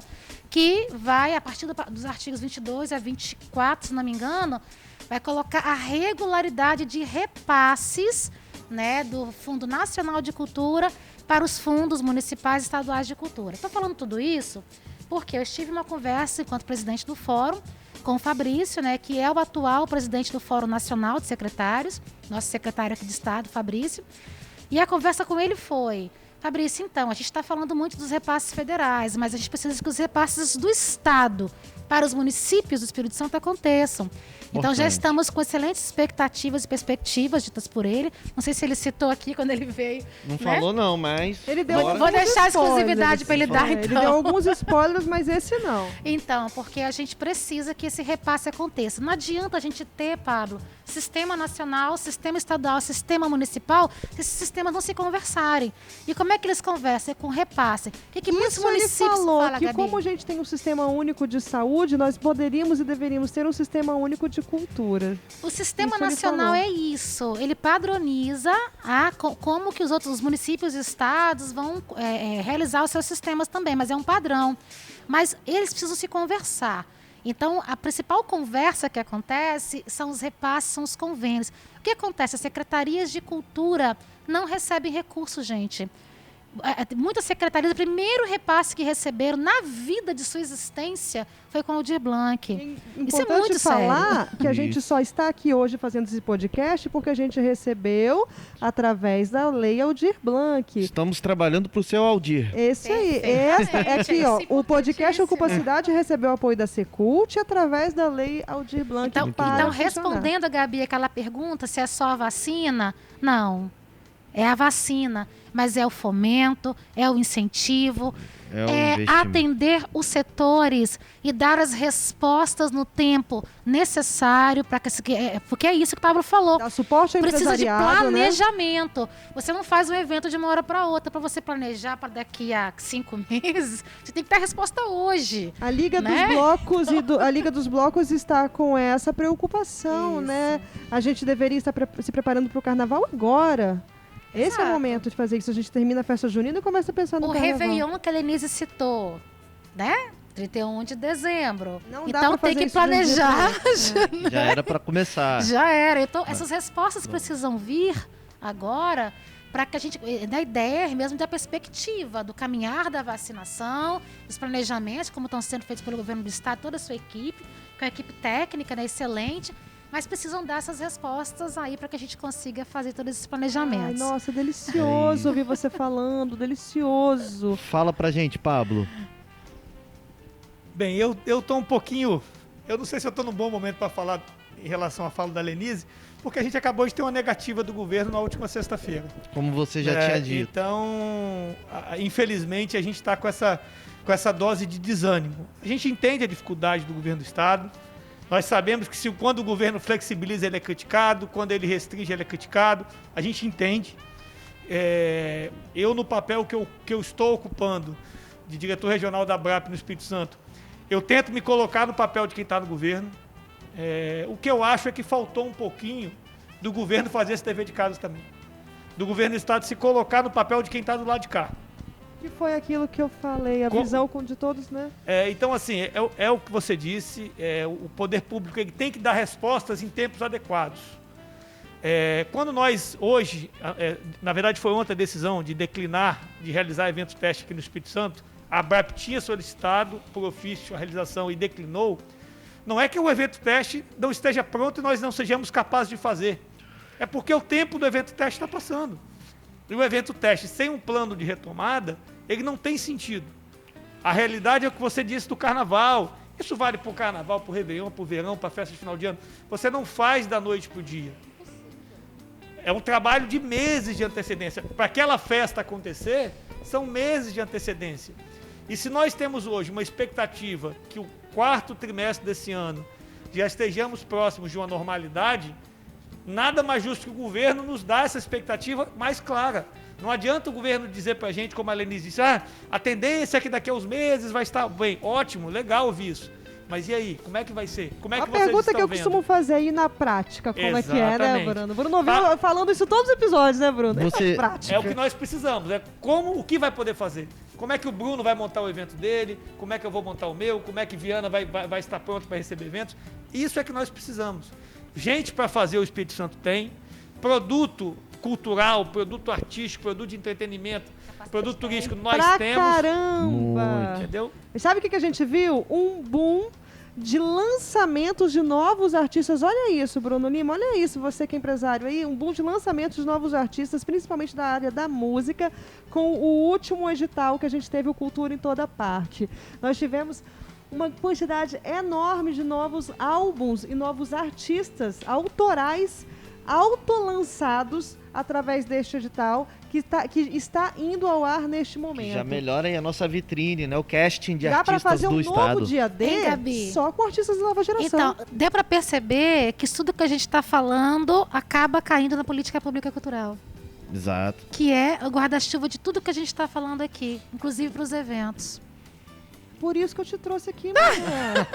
que vai, a partir dos artigos 22 a 24, se não me engano, vai colocar a regularidade de repasses, né, do Fundo Nacional de Cultura para os fundos municipais e estaduais de cultura. Estou falando tudo isso porque eu estive em uma conversa, enquanto presidente do Fórum, com o Fabrício, né, que é o atual presidente do Fórum Nacional de Secretários, nosso secretário aqui de Estado, Fabrício, e a conversa com ele foi: Fabrício, então, a gente está falando muito dos repasses federais, mas a gente precisa que os repasses do Estado para os municípios do Espírito Santo aconteçam. Então, já estamos com excelentes expectativas e perspectivas ditas por ele. Não sei se ele citou aqui quando ele veio. Não falou não, mas... Ele deu Vou deixar a exclusividade para ele dar, então. Ele deu alguns spoilers, mas esse não. Então, porque a gente precisa que esse repasse aconteça. Não adianta a gente ter, Pablo, sistema nacional, sistema estadual, sistema municipal, se esses sistemas não se conversarem. E como é que eles conversam? É com repasse. O que muitos municípios falam, que Gabi? como a gente tem um sistema único de saúde, nós poderíamos e deveríamos ter um sistema único de cultura. O sistema Isso ele nacional falou. é isso. Ele padroniza como que os municípios e estados vão realizar os seus sistemas também, mas é um padrão. Mas eles precisam se conversar. Então, a principal conversa que acontece são os repasses, são os convênios. O que acontece? As secretarias de cultura não recebem recursos, gente. Muitas secretarias, o primeiro repasse que receberam na vida de sua existência foi com o Aldir Blanc. Isso é muito falar sério. que a gente só está aqui hoje fazendo esse podcast porque a gente recebeu através da Lei Aldir Blanc. Estamos trabalhando para o seu Aldir. Esse aí. Essa é aqui, ó. O podcast Ocupa Cidade recebeu apoio da Secult através da Lei Aldir Blanc. Então para funcionar. respondendo a Gabi aquela pergunta, se é só a vacina, não. é a vacina, mas é o fomento, é o incentivo, É o é investimento. atender os setores e dar as respostas no tempo necessário para porque é isso que o Pablo falou. Dá suporte ao Precisa de empresariado, né? planejamento. Você não faz um evento de uma hora para outra. Para você planejar para daqui a 5 meses, você tem que ter a resposta hoje. A Liga né? dos Blocos a Liga dos Blocos está com essa preocupação, Isso. né? A gente deveria estar se preparando para o carnaval agora. Esse é o Exato. momento de fazer isso. A gente termina a festa junina e começa a pensar no O carnaval. Réveillon que a Lenise citou, né? 31 de dezembro. Não dá Então pra tem fazer que isso de um dia planejar. pro Já era para começar. Já era. Então, essas respostas precisam vir agora para que a gente, da ideia mesmo da perspectiva, do caminhar da vacinação, dos planejamentos, como estão sendo feitos pelo governo do estado, toda a sua equipe, com a equipe técnica, né, excelente, mas precisam dar essas respostas aí para que a gente consiga fazer todos esses Ai, planejamentos. nossa, delicioso ouvir você falando, delicioso. Fala pra gente, Pablo. Bem, eu tô um pouquinho... Eu não sei se eu tô num bom momento para falar em relação à fala da Lenise, porque a gente acabou de ter uma negativa do governo na última sexta-feira. Como você já tinha dito. Então, infelizmente, a gente está com essa dose de desânimo. A gente entende a dificuldade do governo do Estado. Nós sabemos que quando o governo flexibiliza, ele é criticado. Quando ele restringe, ele é criticado. A gente entende. Eu, no papel que eu estou ocupando de diretor regional da ABRAP no Espírito Santo, eu tento me colocar no papel de quem está no governo. O que eu acho é que faltou um pouquinho do governo fazer esse dever de casa também. Do governo do Estado se colocar no papel de quem está do lado de cá. Que foi aquilo que eu falei, a visão de todos, né? Então, assim, é o que você disse, o poder público ele tem que dar respostas em tempos adequados. Quando nós, hoje, na verdade foi ontem a decisão de declinar, de realizar eventos teste aqui no Espírito Santo, a ABRAP tinha solicitado por ofício a realização e declinou. Não é que o evento teste não esteja pronto e nós não sejamos capazes de fazer. É porque o tempo do evento teste está passando. E o evento teste sem um plano de retomada, ele não tem sentido. A realidade é o que você disse do carnaval. Isso vale para o carnaval, para o Réveillon, para o verão, para a festa de final de ano. Você não faz da noite para o dia. É um trabalho de meses de antecedência. Para aquela festa acontecer, são meses de antecedência. E se nós temos hoje uma expectativa que o quarto trimestre desse ano já estejamos próximos de uma normalidade, nada mais justo que o governo nos dar essa expectativa mais clara. Não adianta o governo dizer para a gente, como a Lenise disse, a tendência é que daqui a uns meses vai estar bem. Ótimo, legal ouvir isso. Mas e aí, como é que vai ser? Como é que A vocês pergunta estão que eu vendo? costumo fazer aí na prática, como é que é, né, Exatamente. Bruno? Bruno ouviu falando isso todos os episódios, né, Bruno? Você- Na prática. É o que nós precisamos, o que vai poder fazer. Como é que o Bruno vai montar o evento dele, como é que eu vou montar o meu, como é que Viana vai estar pronto para receber eventos. Isso é que nós precisamos. Gente para fazer o Espírito Santo tem, produto cultural, produto artístico, produto de entretenimento, produto turístico nós Pra temos. caramba! Entendeu? E sabe o que a gente viu? Um boom de lançamentos de novos artistas. Olha isso, Bruno Lima, olha isso, você que é empresário aí, um boom de lançamentos de novos artistas, principalmente da área da música, com o último edital que a gente teve, o Cultura em Toda Parte. Nós tivemos uma quantidade enorme de novos álbuns e novos artistas autorais autolançados através deste edital que está indo ao ar neste momento. Já melhora aí a nossa vitrine, né? O casting de Dá para artistas fazer do um estado. novo dia D Hein, Gabi? só com artistas da nova geração. Então, deu para perceber que isso tudo que a gente está falando acaba caindo na política pública cultural, Exato. que é o guarda-chuva de tudo que a gente está falando aqui, inclusive para os eventos. Por isso que eu te trouxe aqui, mulher.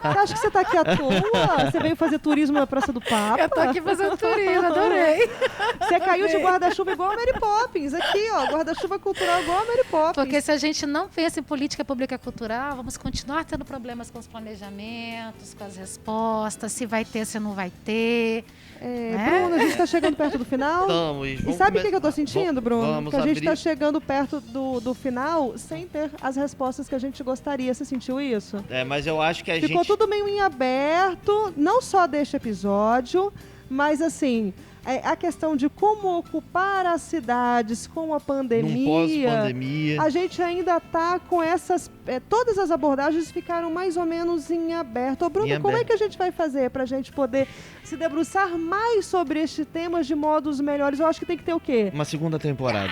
Você acha que você tá aqui à toa? Você veio fazer turismo na Praça do Papa? Eu tô aqui fazendo turismo, adorei. Você caiu de guarda-chuva igual a Mary Poppins. Aqui, ó, guarda-chuva cultural igual a Mary Poppins. Porque se a gente não pensa em política pública cultural, vamos continuar tendo problemas com os planejamentos, com as respostas, se vai ter, se não vai ter. Bruno, a gente tá chegando perto do final. E sabe o que eu tô sentindo, Bruno? Vamos Que a gente abrir. tá chegando perto do final sem ter as respostas que a gente gostaria. Você sentiu isso? Mas eu acho que a Ficou gente... tudo meio em aberto, não só deste episódio, mas assim, a questão de como ocupar as cidades com a pandemia. Num pós-pandemia. A gente ainda está com essas... todas as abordagens ficaram mais ou menos em aberto. Ô, Bruno, como é que a gente vai fazer para a gente poder se debruçar mais sobre este tema de modos melhores? Eu acho que tem que ter o quê? Uma segunda temporada.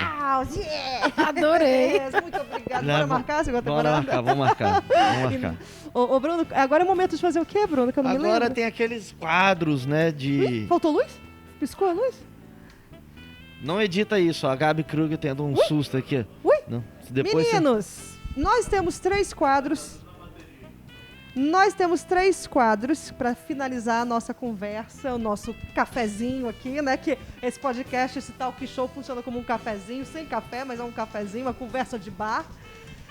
Adorei. Muito obrigada. Bora marcar a segunda Bora temporada? vamos marcar. Ô, Bruno, agora é o momento de fazer o quê, Bruno? Que eu não me Agora lembro. tem aqueles quadros, né, de... Faltou luz? Piscou a luz? Não edita isso, a Gabi Kruger tendo um susto aqui. Ui! Não, depois Meninos, nós temos 3 quadros. Nós temos 3 quadros para finalizar a nossa conversa, o nosso cafezinho aqui, né? Que esse podcast, esse talk show funciona como um cafezinho, sem café, mas é um cafezinho, uma conversa de bar.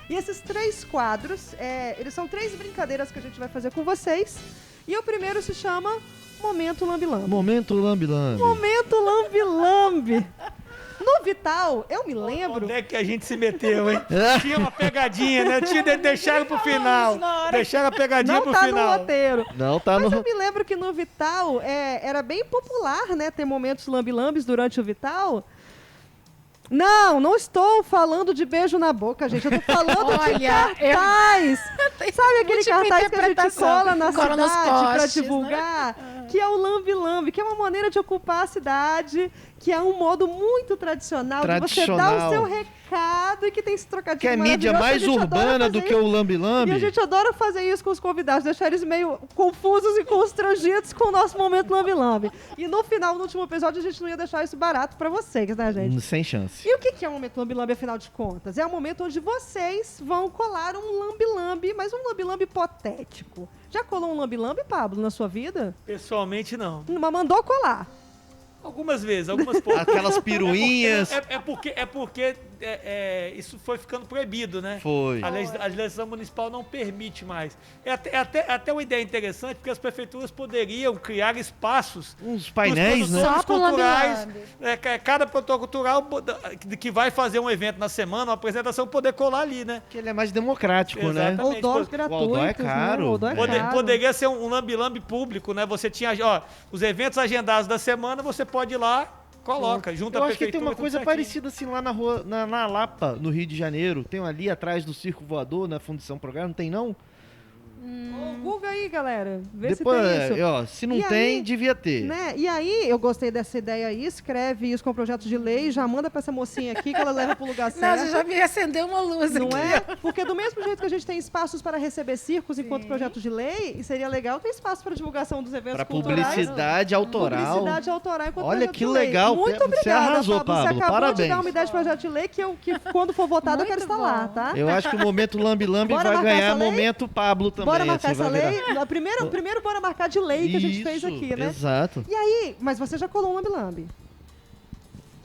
E esses 3 quadros, eles são 3 brincadeiras que a gente vai fazer com vocês. E o primeiro se chama Momento Lambi-Lambi. Momento Lambi-Lambi. Momento Lambi-Lambi. No Vital, eu me lembro... Onde é que a gente se meteu, hein? Tinha uma pegadinha, né? Deixaram pro final. Deixaram a pegadinha pro final. Não tá no roteiro. Não tá Mas no... eu me lembro que no Vital era bem popular, né? Ter momentos lambi-lambis durante o Vital. Não estou falando de beijo na boca, gente. Eu tô falando de cartaz. Sabe aquele cartaz que a gente cola na cidade para divulgar? Né? Que é o lambi-lambi, que é uma maneira de ocupar a cidade, que é um modo muito tradicional de você dar o seu recado e que tem esse trocadilho que é mídia mais urbana do que o lambi-lambi. E a gente adora fazer isso com os convidados, deixar eles meio confusos e constrangidos com o nosso momento lambi-lambi. E no final, no último episódio, a gente não ia deixar isso barato pra vocês, né, gente? Sem chance. E o que é o momento lambi-lambi, afinal de contas? É o momento onde vocês vão colar um lambi-lambi, mas um lambi-lambi hipotético. Já colou um lambi-lambi, Pablo, na sua vida? Pessoalmente, não. Mas mandou colar. Algumas vezes, algumas poucas. Aquelas piruinhas. É porque isso foi ficando proibido, né? Foi. A legislação municipal não permite mais. É até uma ideia interessante, porque as prefeituras poderiam criar espaços. Uns painéis, né? Só culturais. Cada produtor cultural que vai fazer um evento na semana, uma apresentação, poder colar ali, né? Que ele é mais democrático, exatamente, né? Outdoors gratuitos. O outdoor é caro. Né? O outdoor é caro. Poderia ser um lambi-lambi público, né? Você tinha, os eventos agendados da semana, você pode ir lá, coloca, junto Eu a acho que prefeitura. tem uma coisa certinho. parecida assim lá na rua, na Lapa, no Rio de Janeiro. Tem ali atrás do Circo Voador, na Fundição Programa, não tem não? Google aí, galera. Vê Depois, se tem isso. Se não E tem, aí, devia ter. Né? E aí, eu gostei dessa ideia aí, escreve isso com o projeto de lei, já manda pra essa mocinha aqui que ela leva pro lugar certo. Nossa, já me acendeu uma luz Não aqui. é? Porque do mesmo jeito que a gente tem espaços para receber circos enquanto projeto de lei, seria legal ter espaço para divulgação dos eventos Pra culturais. publicidade autoral. Publicidade autoral enquanto Olha projeto que de lei. legal. Muito Você obrigada, arrasou, Pablo. Você Pablo. acabou Parabéns. de dar uma ideia de projeto de lei que quando for votado eu quero estar lá, tá? Eu acho que o momento Lambi-Lambi Bora vai marcar ganhar essa lei? momento Pablo também. Bora marcar assim, essa vai lei? virar. Primeiro bora marcar de lei que a gente fez Isso, aqui, né? Exato. E aí, mas você já colou um lambi-lambi?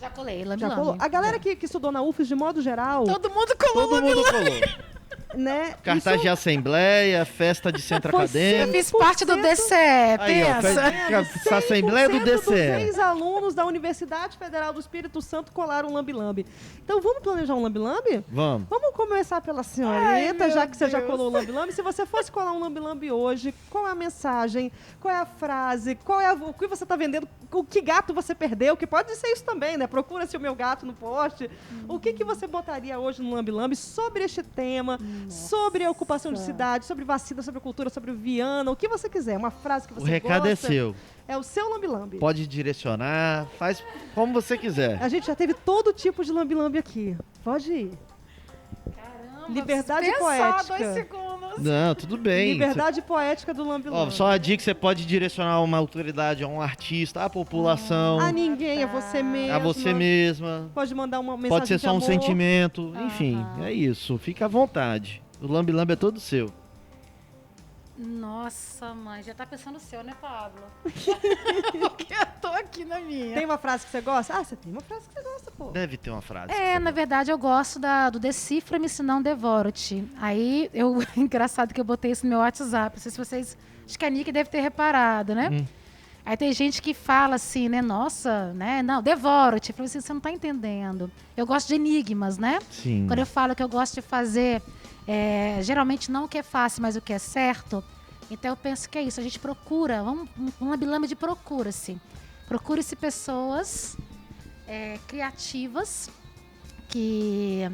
Já colei, Já lambi-lambi. colou? A galera que estudou na UFES, de modo geral, Todo mundo colou Todo mundo colou. né? Cartaz isso de assembleia, festa de centro Foi Eu acadêmico. fiz parte do 100%. DCE, Aí, ó, pensa. a assembleia do 100% dos DCE. ex-alunos da Universidade Federal do Espírito Santo colaram um lambi-lambi. Então vamos planejar um lambi-lambi? Vamos. Vamos começar pela senhorita, já que você já colou o lambi-lambi. Se você fosse colar um lambi-lambi hoje, qual é a mensagem? Qual é a frase? O que você está vendendo? O que gato você perdeu? Que pode ser isso também, né? Procura-se o meu gato no poste. O que você botaria hoje no lambi-lambi sobre este tema, sobre a ocupação de cidade, sobre vacina, sobre cultura, sobre Viana, o que você quiser. Uma frase que você O recado gosta. é seu. É o seu lambi-lambi. Pode direcionar, faz como você quiser. A gente já teve todo tipo de lambi-lambi aqui. Pode ir. Caramba, Liberdade pensar poética. 2 segundos. Não, tudo bem. Liberdade poética do Ó, lambi-lambi. só a dica que você pode direcionar uma autoridade, a um artista, à população, A ninguém, é você mesmo. a você mesma. Pode mandar uma mensagem Pode ser de só um amor. sentimento. Enfim, é isso. Fica à vontade. O lambi-lambi é todo seu. Nossa, mãe, já tá pensando no seu, né, Pablo? Porque eu tô aqui na minha. Tem uma frase que você gosta? Ah, você tem uma frase que você gosta, pô. Deve ter uma frase. Na verdade, eu gosto do Decifra-me, se não devoro-te. Aí, engraçado que eu botei isso no meu WhatsApp. Não sei se vocês... Acho que a Nick deve ter reparado, né? Aí tem gente que fala assim, né? Nossa, né? Não, devoro-te. Eu falei assim, você não tá entendendo. Eu gosto de enigmas, né? Sim. Quando eu falo que eu gosto de fazer, geralmente não o que é fácil, mas o que é certo. Então eu penso que é isso. A gente procura, um lambi-lambi de procura-se. Procure-se pessoas criativas que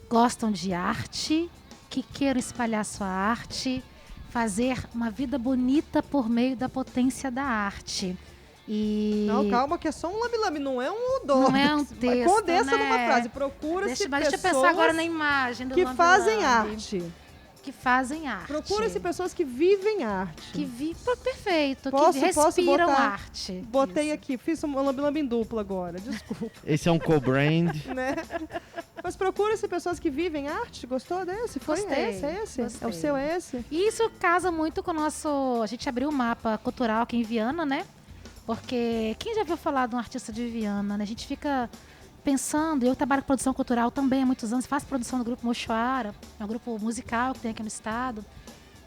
gostam de arte, que queiram espalhar sua arte, fazer uma vida bonita por meio da potência da arte. E Não, calma, que é só um lambe-lambe, não é um odor. não é um texto, Condensa né? numa frase. Procura-se Mas deixa eu pensar pessoas agora na imagem do que lambe-lambe. fazem arte. Que fazem arte. Procura-se pessoas que vivem arte. Que perfeito, Posso que respiram botar? arte. Botei Isso. aqui, fiz um lambe-lambe em dupla agora, desculpa, Esse é um co-brand. né? Mas procura-se pessoas que vivem arte. Gostou desse? Foi Gostei, esse, é esse? gostei. É o seu esse? E isso casa muito com o nosso... A gente abriu o mapa cultural aqui em Viana, né? Porque quem já viu falar de um artista de Viana, né? A gente fica pensando, eu trabalho com produção cultural também há muitos anos, faço produção do Grupo Mochoara, é um grupo musical que tem aqui no estado,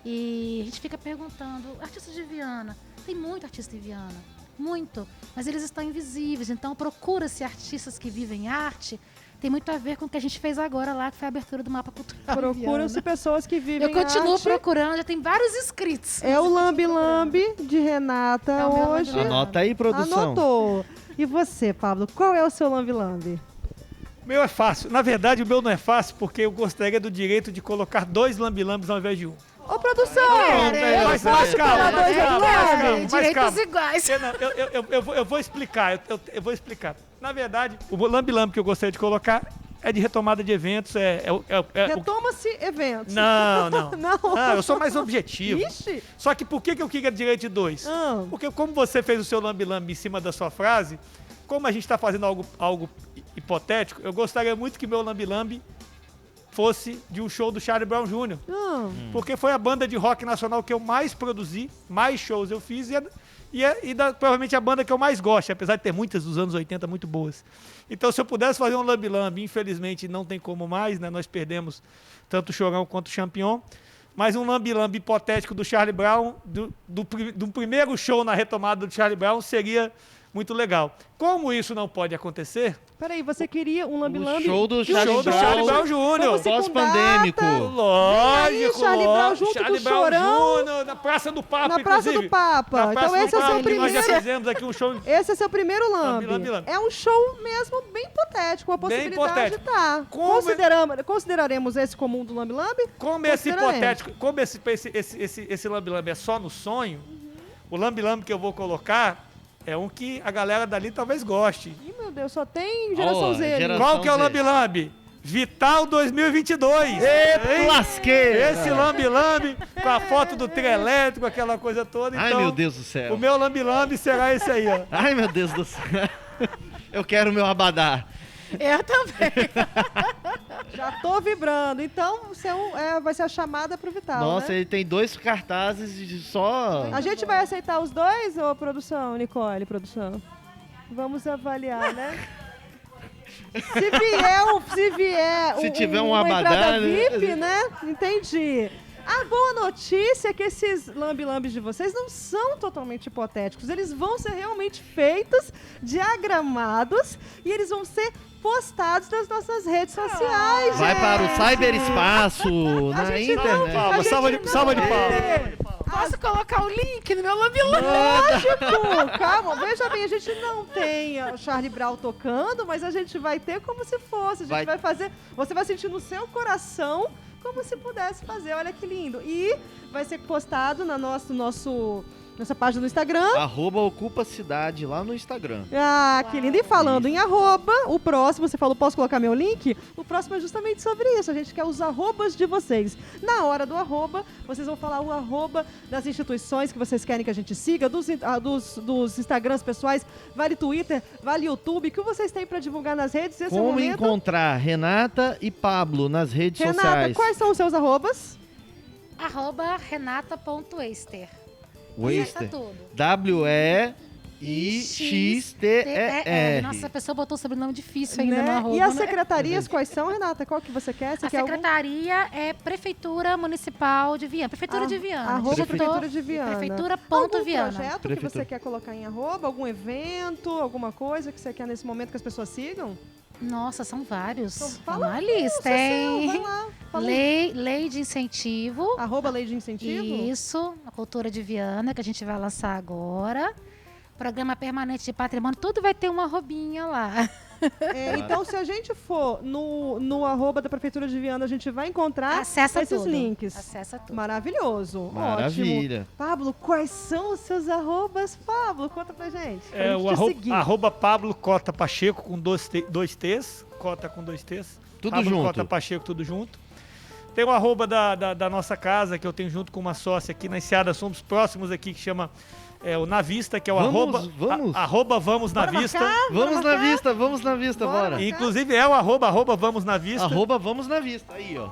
e a gente fica perguntando, artistas de Viana, tem muito artista em Viana, muito, mas eles estão invisíveis, então procura-se artistas que vivem arte, tem muito a ver com o que a gente fez agora lá, que foi a abertura do mapa cultural. Procuram-se pessoas que vivem Eu continuo arte. procurando, já tem vários inscritos. É o lambe-lambe de Renata É o meu hoje. lambe-lambe. Anota aí, produção. Anotou. E você, Pablo, qual é o seu lambe-lambe? O meu é fácil. Na verdade, o meu não é fácil porque eu gostaria do direito de colocar 2 lambe-lambes ao invés de um. Ô, produção! Mas calma. Direitos iguais. Eu vou explicar. Eu vou explicar. Na verdade, o lambe-lambe que eu gostaria de colocar é de retomada de eventos. Retoma-se eventos. Não. Não. Eu sou mais objetivo. Ixi. Só que por que eu queria direito de 2? Ah. Porque como você fez o seu lambe-lambe em cima da sua frase, como a gente está fazendo algo hipotético, eu gostaria muito que meu lambe-lambe fosse de um show do Charlie Brown Jr. Ah. Porque foi a banda de rock nacional que eu mais produzi, mais shows eu fiz provavelmente a banda que eu mais gosto, apesar de ter muitas dos anos 80 muito boas. Então, se eu pudesse fazer um lambe-lambe, infelizmente não tem como mais, né? Nós perdemos tanto o Chorão quanto o Champion. Mas um lambe-lambe hipotético do Charlie Brown, do primeiro show na retomada do Charlie Brown, seria muito legal. Como isso não pode acontecer... Peraí, você queria um lambe-lambe? O show do de um Charlie show do Charlie Brown Jr. Vamos ser com Pós-pandêmico. data. Lógico, Charlie Brown junto Charlie com o Brown Chorão. Jr., na Praça do Papa, Na Praça inclusive. do Papa. Na Então Praça do esse é o seu Papa, que nós já primeiro... fizemos aqui um show... Esse é seu primeiro lambe. Lambe-lambe. É um show mesmo bem hipotético, uma Bem possibilidade hipotético. tá. Como Consideraremos esse comum do lambe-lambe? Como esse Consideraremos. hipotético, como esse lambe-lambe é só no sonho, o lambe-lambe que eu vou colocar é um que a galera dali talvez goste. Ih, meu Deus, só tem geração Ó, Z ali. geração- Qual que é o Z. lambe-lambe? Vital 2022. Eita, lasqueira! Esse lambe-lambe com a foto do trio elétrico, aquela coisa toda. Ai, Então, meu Deus do céu. o meu lambe-lambe será esse aí, ó. Ai, meu Deus do céu. Eu quero meu abadá. Eu também. Já tô vibrando. Então, vai ser a chamada pro Vital, Nossa, né? ele tem 2 cartazes de só... A gente vai aceitar os dois, ô produção, Nicole, produção? Vamos avaliar, né? Se vier Se tiver um uma abadá, entrada né? VIP, né? Entendi. A boa notícia é que esses lambe-lambes de vocês não são totalmente hipotéticos. Eles vão ser realmente feitos, diagramados, e eles vão ser postados nas nossas redes sociais, Vai gente. para o cyberespaço, na gente não- internet. a gente Salva de não palmas. vê. Posso colocar o link no meu lambe-lambe? Lógico, calma, veja bem, a gente não tem o Charlie Brown tocando, mas a gente vai ter como se fosse. A gente vai fazer. Você vai sentir no seu coração como se pudesse fazer. Olha que lindo. E vai ser postado na nossa página no Instagram. @ocupa cidade lá no Instagram. Ah, que lindo. E falando em arroba, o próximo, você falou, posso colocar meu link? O próximo é justamente sobre isso. A gente quer os arrobas de vocês. Na hora do arroba, vocês vão falar o arroba das instituições que vocês querem que a gente siga, dos Instagrams pessoais, vale Twitter, vale YouTube, o que vocês têm pra divulgar nas redes. Esse é o Como momento. encontrar Renata e Pablo nas redes Renata, sociais? quais são os seus arrobas? @renata.eister. Waster. Tá tudo. WEIXTER. Nossa, a pessoa botou um sobrenome difícil ainda no arroba. E as né? secretarias, quais são, Renata? Qual que você quer? Você A quer algum? secretaria é Prefeitura Municipal de Viana. Prefeitura de Viana. Arroba Digitou Prefeitura de Viana. Prefeitura Algum ponto Viana. projeto que Prefeitura. você quer colocar em arroba? Algum evento? Alguma coisa que você quer nesse momento que as pessoas sigam? Nossa, são vários. Então, Vamos fala na aí, lista. seu, vai Tem lá, fala aí. lei de incentivo. Arroba Lei de Incentivo? Isso, a cultura de Viana, que a gente vai lançar agora. Programa Permanente de Patrimônio, tudo vai ter uma arrobinha lá. Então, se a gente for no arroba da Prefeitura de Viana, a gente vai encontrar Acessa esses tudo. links. Acessa tudo. Maravilhoso. Maravilha. Ótimo. Pablo, quais são os seus arrobas, Pablo? Conta pra gente. É o arroba Pablo Cota Pacheco com dois T's. Cota com 2 T's. Tudo Pablo junto. Cota Pacheco, tudo junto. Tem o arroba da nossa casa, que eu tenho junto com uma sócia aqui na Enseada. Somos próximos aqui, que chama o Na Vista, que é o arroba Vamos Na Vista. Vamos na vista, bora. E, inclusive é o arroba Vamos Na Vista. Arroba Vamos na Vista, aí, ó.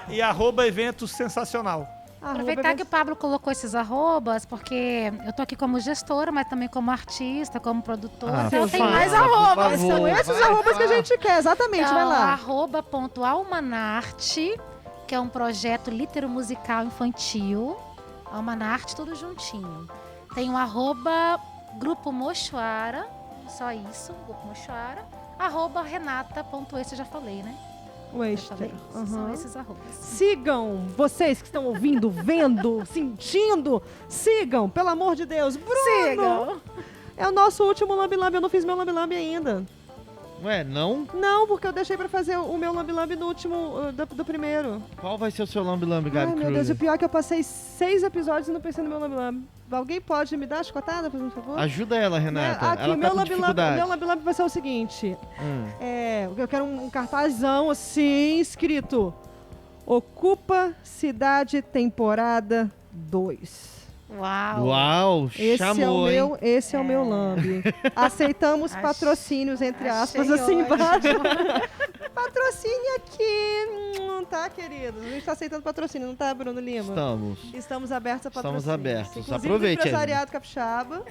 E arroba Eventos Sensacional. Aproveitar que o Pablo colocou esses arrobas, porque eu tô aqui como gestora, mas também como artista, como produtora. Então tem mais arrobas. São esses arrobas que a gente quer, exatamente, Então, vai lá. @almanarte, que é um projeto litero-musical infantil. Almanarte, tudo juntinho. Tem o @Grupo Mochoara, só isso, Grupo Mochoara. @Renata.esse, eu já falei, né? São esses arrobas. Sigam, vocês que estão ouvindo, vendo, sentindo, sigam, pelo amor de Deus. Bruno! Sigam! É o nosso último lambi-lambi, eu não fiz meu lambi-lambi ainda. Ué, não? Não, porque eu deixei pra fazer o meu lambi-lambi no último, do primeiro. Qual vai ser o seu lambi-lambi, Gabi Ai, meu Deus, o pior é que eu passei 6 episódios e não pensei no meu lambi-lambi. Alguém pode me dar a chicotada, por favor? Ajuda ela, Renata. Aqui, Ela tá com dificuldade. meu lambi-lambi vai ser o seguinte. Eu quero um cartazão assim, escrito: Ocupa Cidade Temporada 2. Uau, chamou, Esse é o meu lambi. Aceitamos patrocínios, entre aspas, assim embaixo. Patrocínio aqui, tá, queridos? A gente tá aceitando patrocínio, não tá, Bruno Lima? Estamos abertos a patrocínio. Estamos abertos. Inclusive Aproveite. Do empresariado capixaba.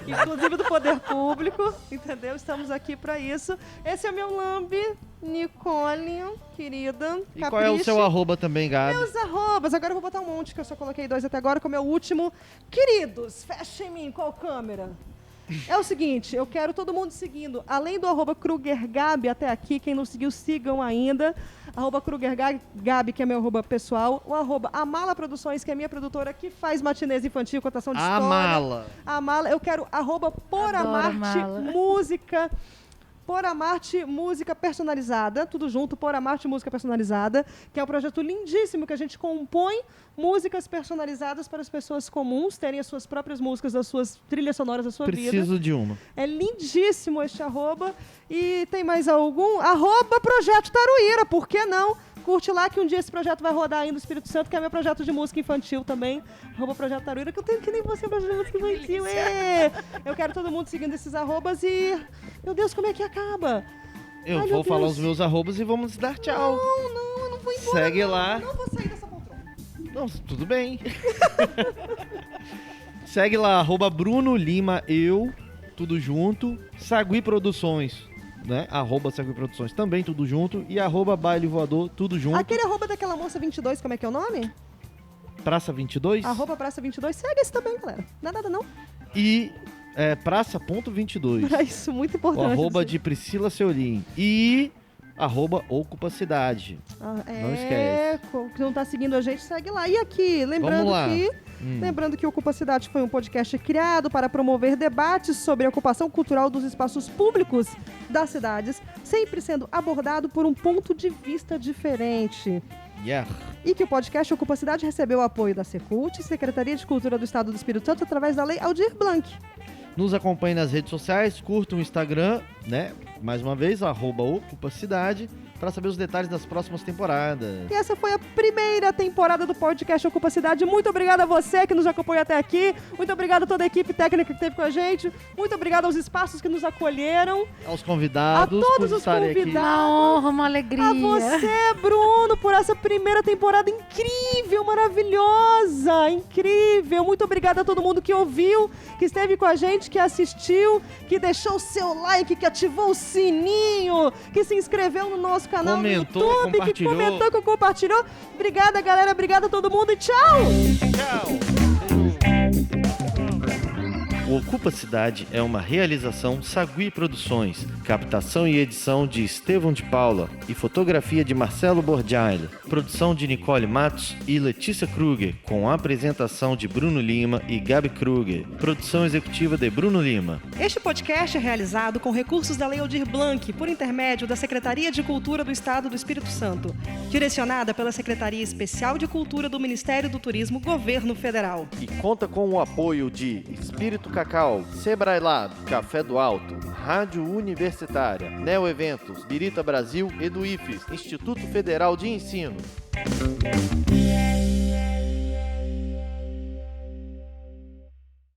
Inclusive do poder público, entendeu? Estamos aqui pra isso. Esse é o meu lambi, Nicole, querida. E qual é o seu arroba também, Gabi? Meus arrobas, agora eu vou botar um monte, que eu só coloquei 2 até agora, como é o último. Queridos, fecha em mim, qual câmera? É o seguinte, eu quero todo mundo seguindo, além do @KrugerGabi até aqui, quem não seguiu, sigam ainda. @KrugerGabi, que é meu arroba pessoal. O @Amala Produções, que é minha produtora, que faz matinês infantil, contação de história. Amala. Eu quero @Poramarte Música. Poramarte Música Personalizada, tudo junto, Poramarte Música Personalizada, que é um projeto lindíssimo que a gente compõe músicas personalizadas para as pessoas comuns terem as suas próprias músicas, as suas trilhas sonoras da sua vida. Preciso de uma. É lindíssimo este arroba. E tem mais algum? @Projeto Taruíra, por que não? Curte lá que um dia esse projeto vai rodar aí no Espírito Santo, que é meu projeto de música infantil também. @Projeto Taruíra, que eu tenho que nem você, projeto de música infantil. Eu quero todo mundo seguindo esses arrobas e... Meu Deus, como é que acaba? Eu vou falar os meus arrobas e vamos dar tchau. Não, eu não vou embora. Segue lá. Não vou sair dessa poltrona. Não, tudo bem. Segue lá, @Bruno Lima, tudo junto. Sagui Produções, né? @Sagui Produções, também tudo junto. E @Baile Voador, tudo junto. Aquele arroba daquela moça 22, como é que é o nome? Praça 22. Praça 22, segue esse também, galera. Não é nada não. E praça.22. É isso, muito O importante. arroba de Priscila Seolim. E @Ocupa Cidade. Não esquece. Que não tá seguindo a gente, segue lá. E aqui, lembrando que o Ocupa Cidade foi um podcast criado para promover debates sobre a ocupação cultural dos espaços públicos das cidades, sempre sendo abordado por um ponto de vista diferente. E que o podcast Ocupa Cidade recebeu o apoio da Secult, Secretaria de Cultura do Estado do Espírito Santo, através da Lei Aldir Blanc. Nos acompanhe nas redes sociais, curta o Instagram, né? Mais uma vez, @Ocupa Cidade, para saber os detalhes das próximas temporadas. E essa foi a primeira temporada do podcast Ocupa Cidade. Muito obrigada a você que nos acompanhou até aqui. Muito obrigada a toda a equipe técnica que esteve com a gente. Muito obrigada aos espaços que nos acolheram. Aos convidados. A todos os convidados. Uma honra, uma alegria. A você, Bruno, por essa primeira temporada incrível, maravilhosa, incrível. Muito obrigada a todo mundo que ouviu, que esteve com a gente, que assistiu, que deixou o seu like, que ativou o sininho, que se inscreveu no nosso canal no YouTube, que comentou, que compartilhou. Obrigada, galera. Obrigada a todo mundo e tchau! O Ocupa Cidade é uma realização Sagui Produções, captação e edição de Estevão de Paula e fotografia de Marcelo Borgiali. produção de Nicole Matos e Letícia Kruger, com a apresentação de Bruno Lima e Gabi Kruger. Produção executiva de Bruno Lima. Este podcast é realizado com recursos da Lei Aldir Blanc, por intermédio da Secretaria de Cultura do Estado do Espírito Santo, direcionada pela Secretaria Especial de Cultura do Ministério do Turismo, Governo Federal. E conta com o apoio de Espírito Cacau, Sebrae Lab, Café do Alto, Rádio Universitária, Neo Eventos, Birita Brasil e do IFES, Instituto Federal de Ensino.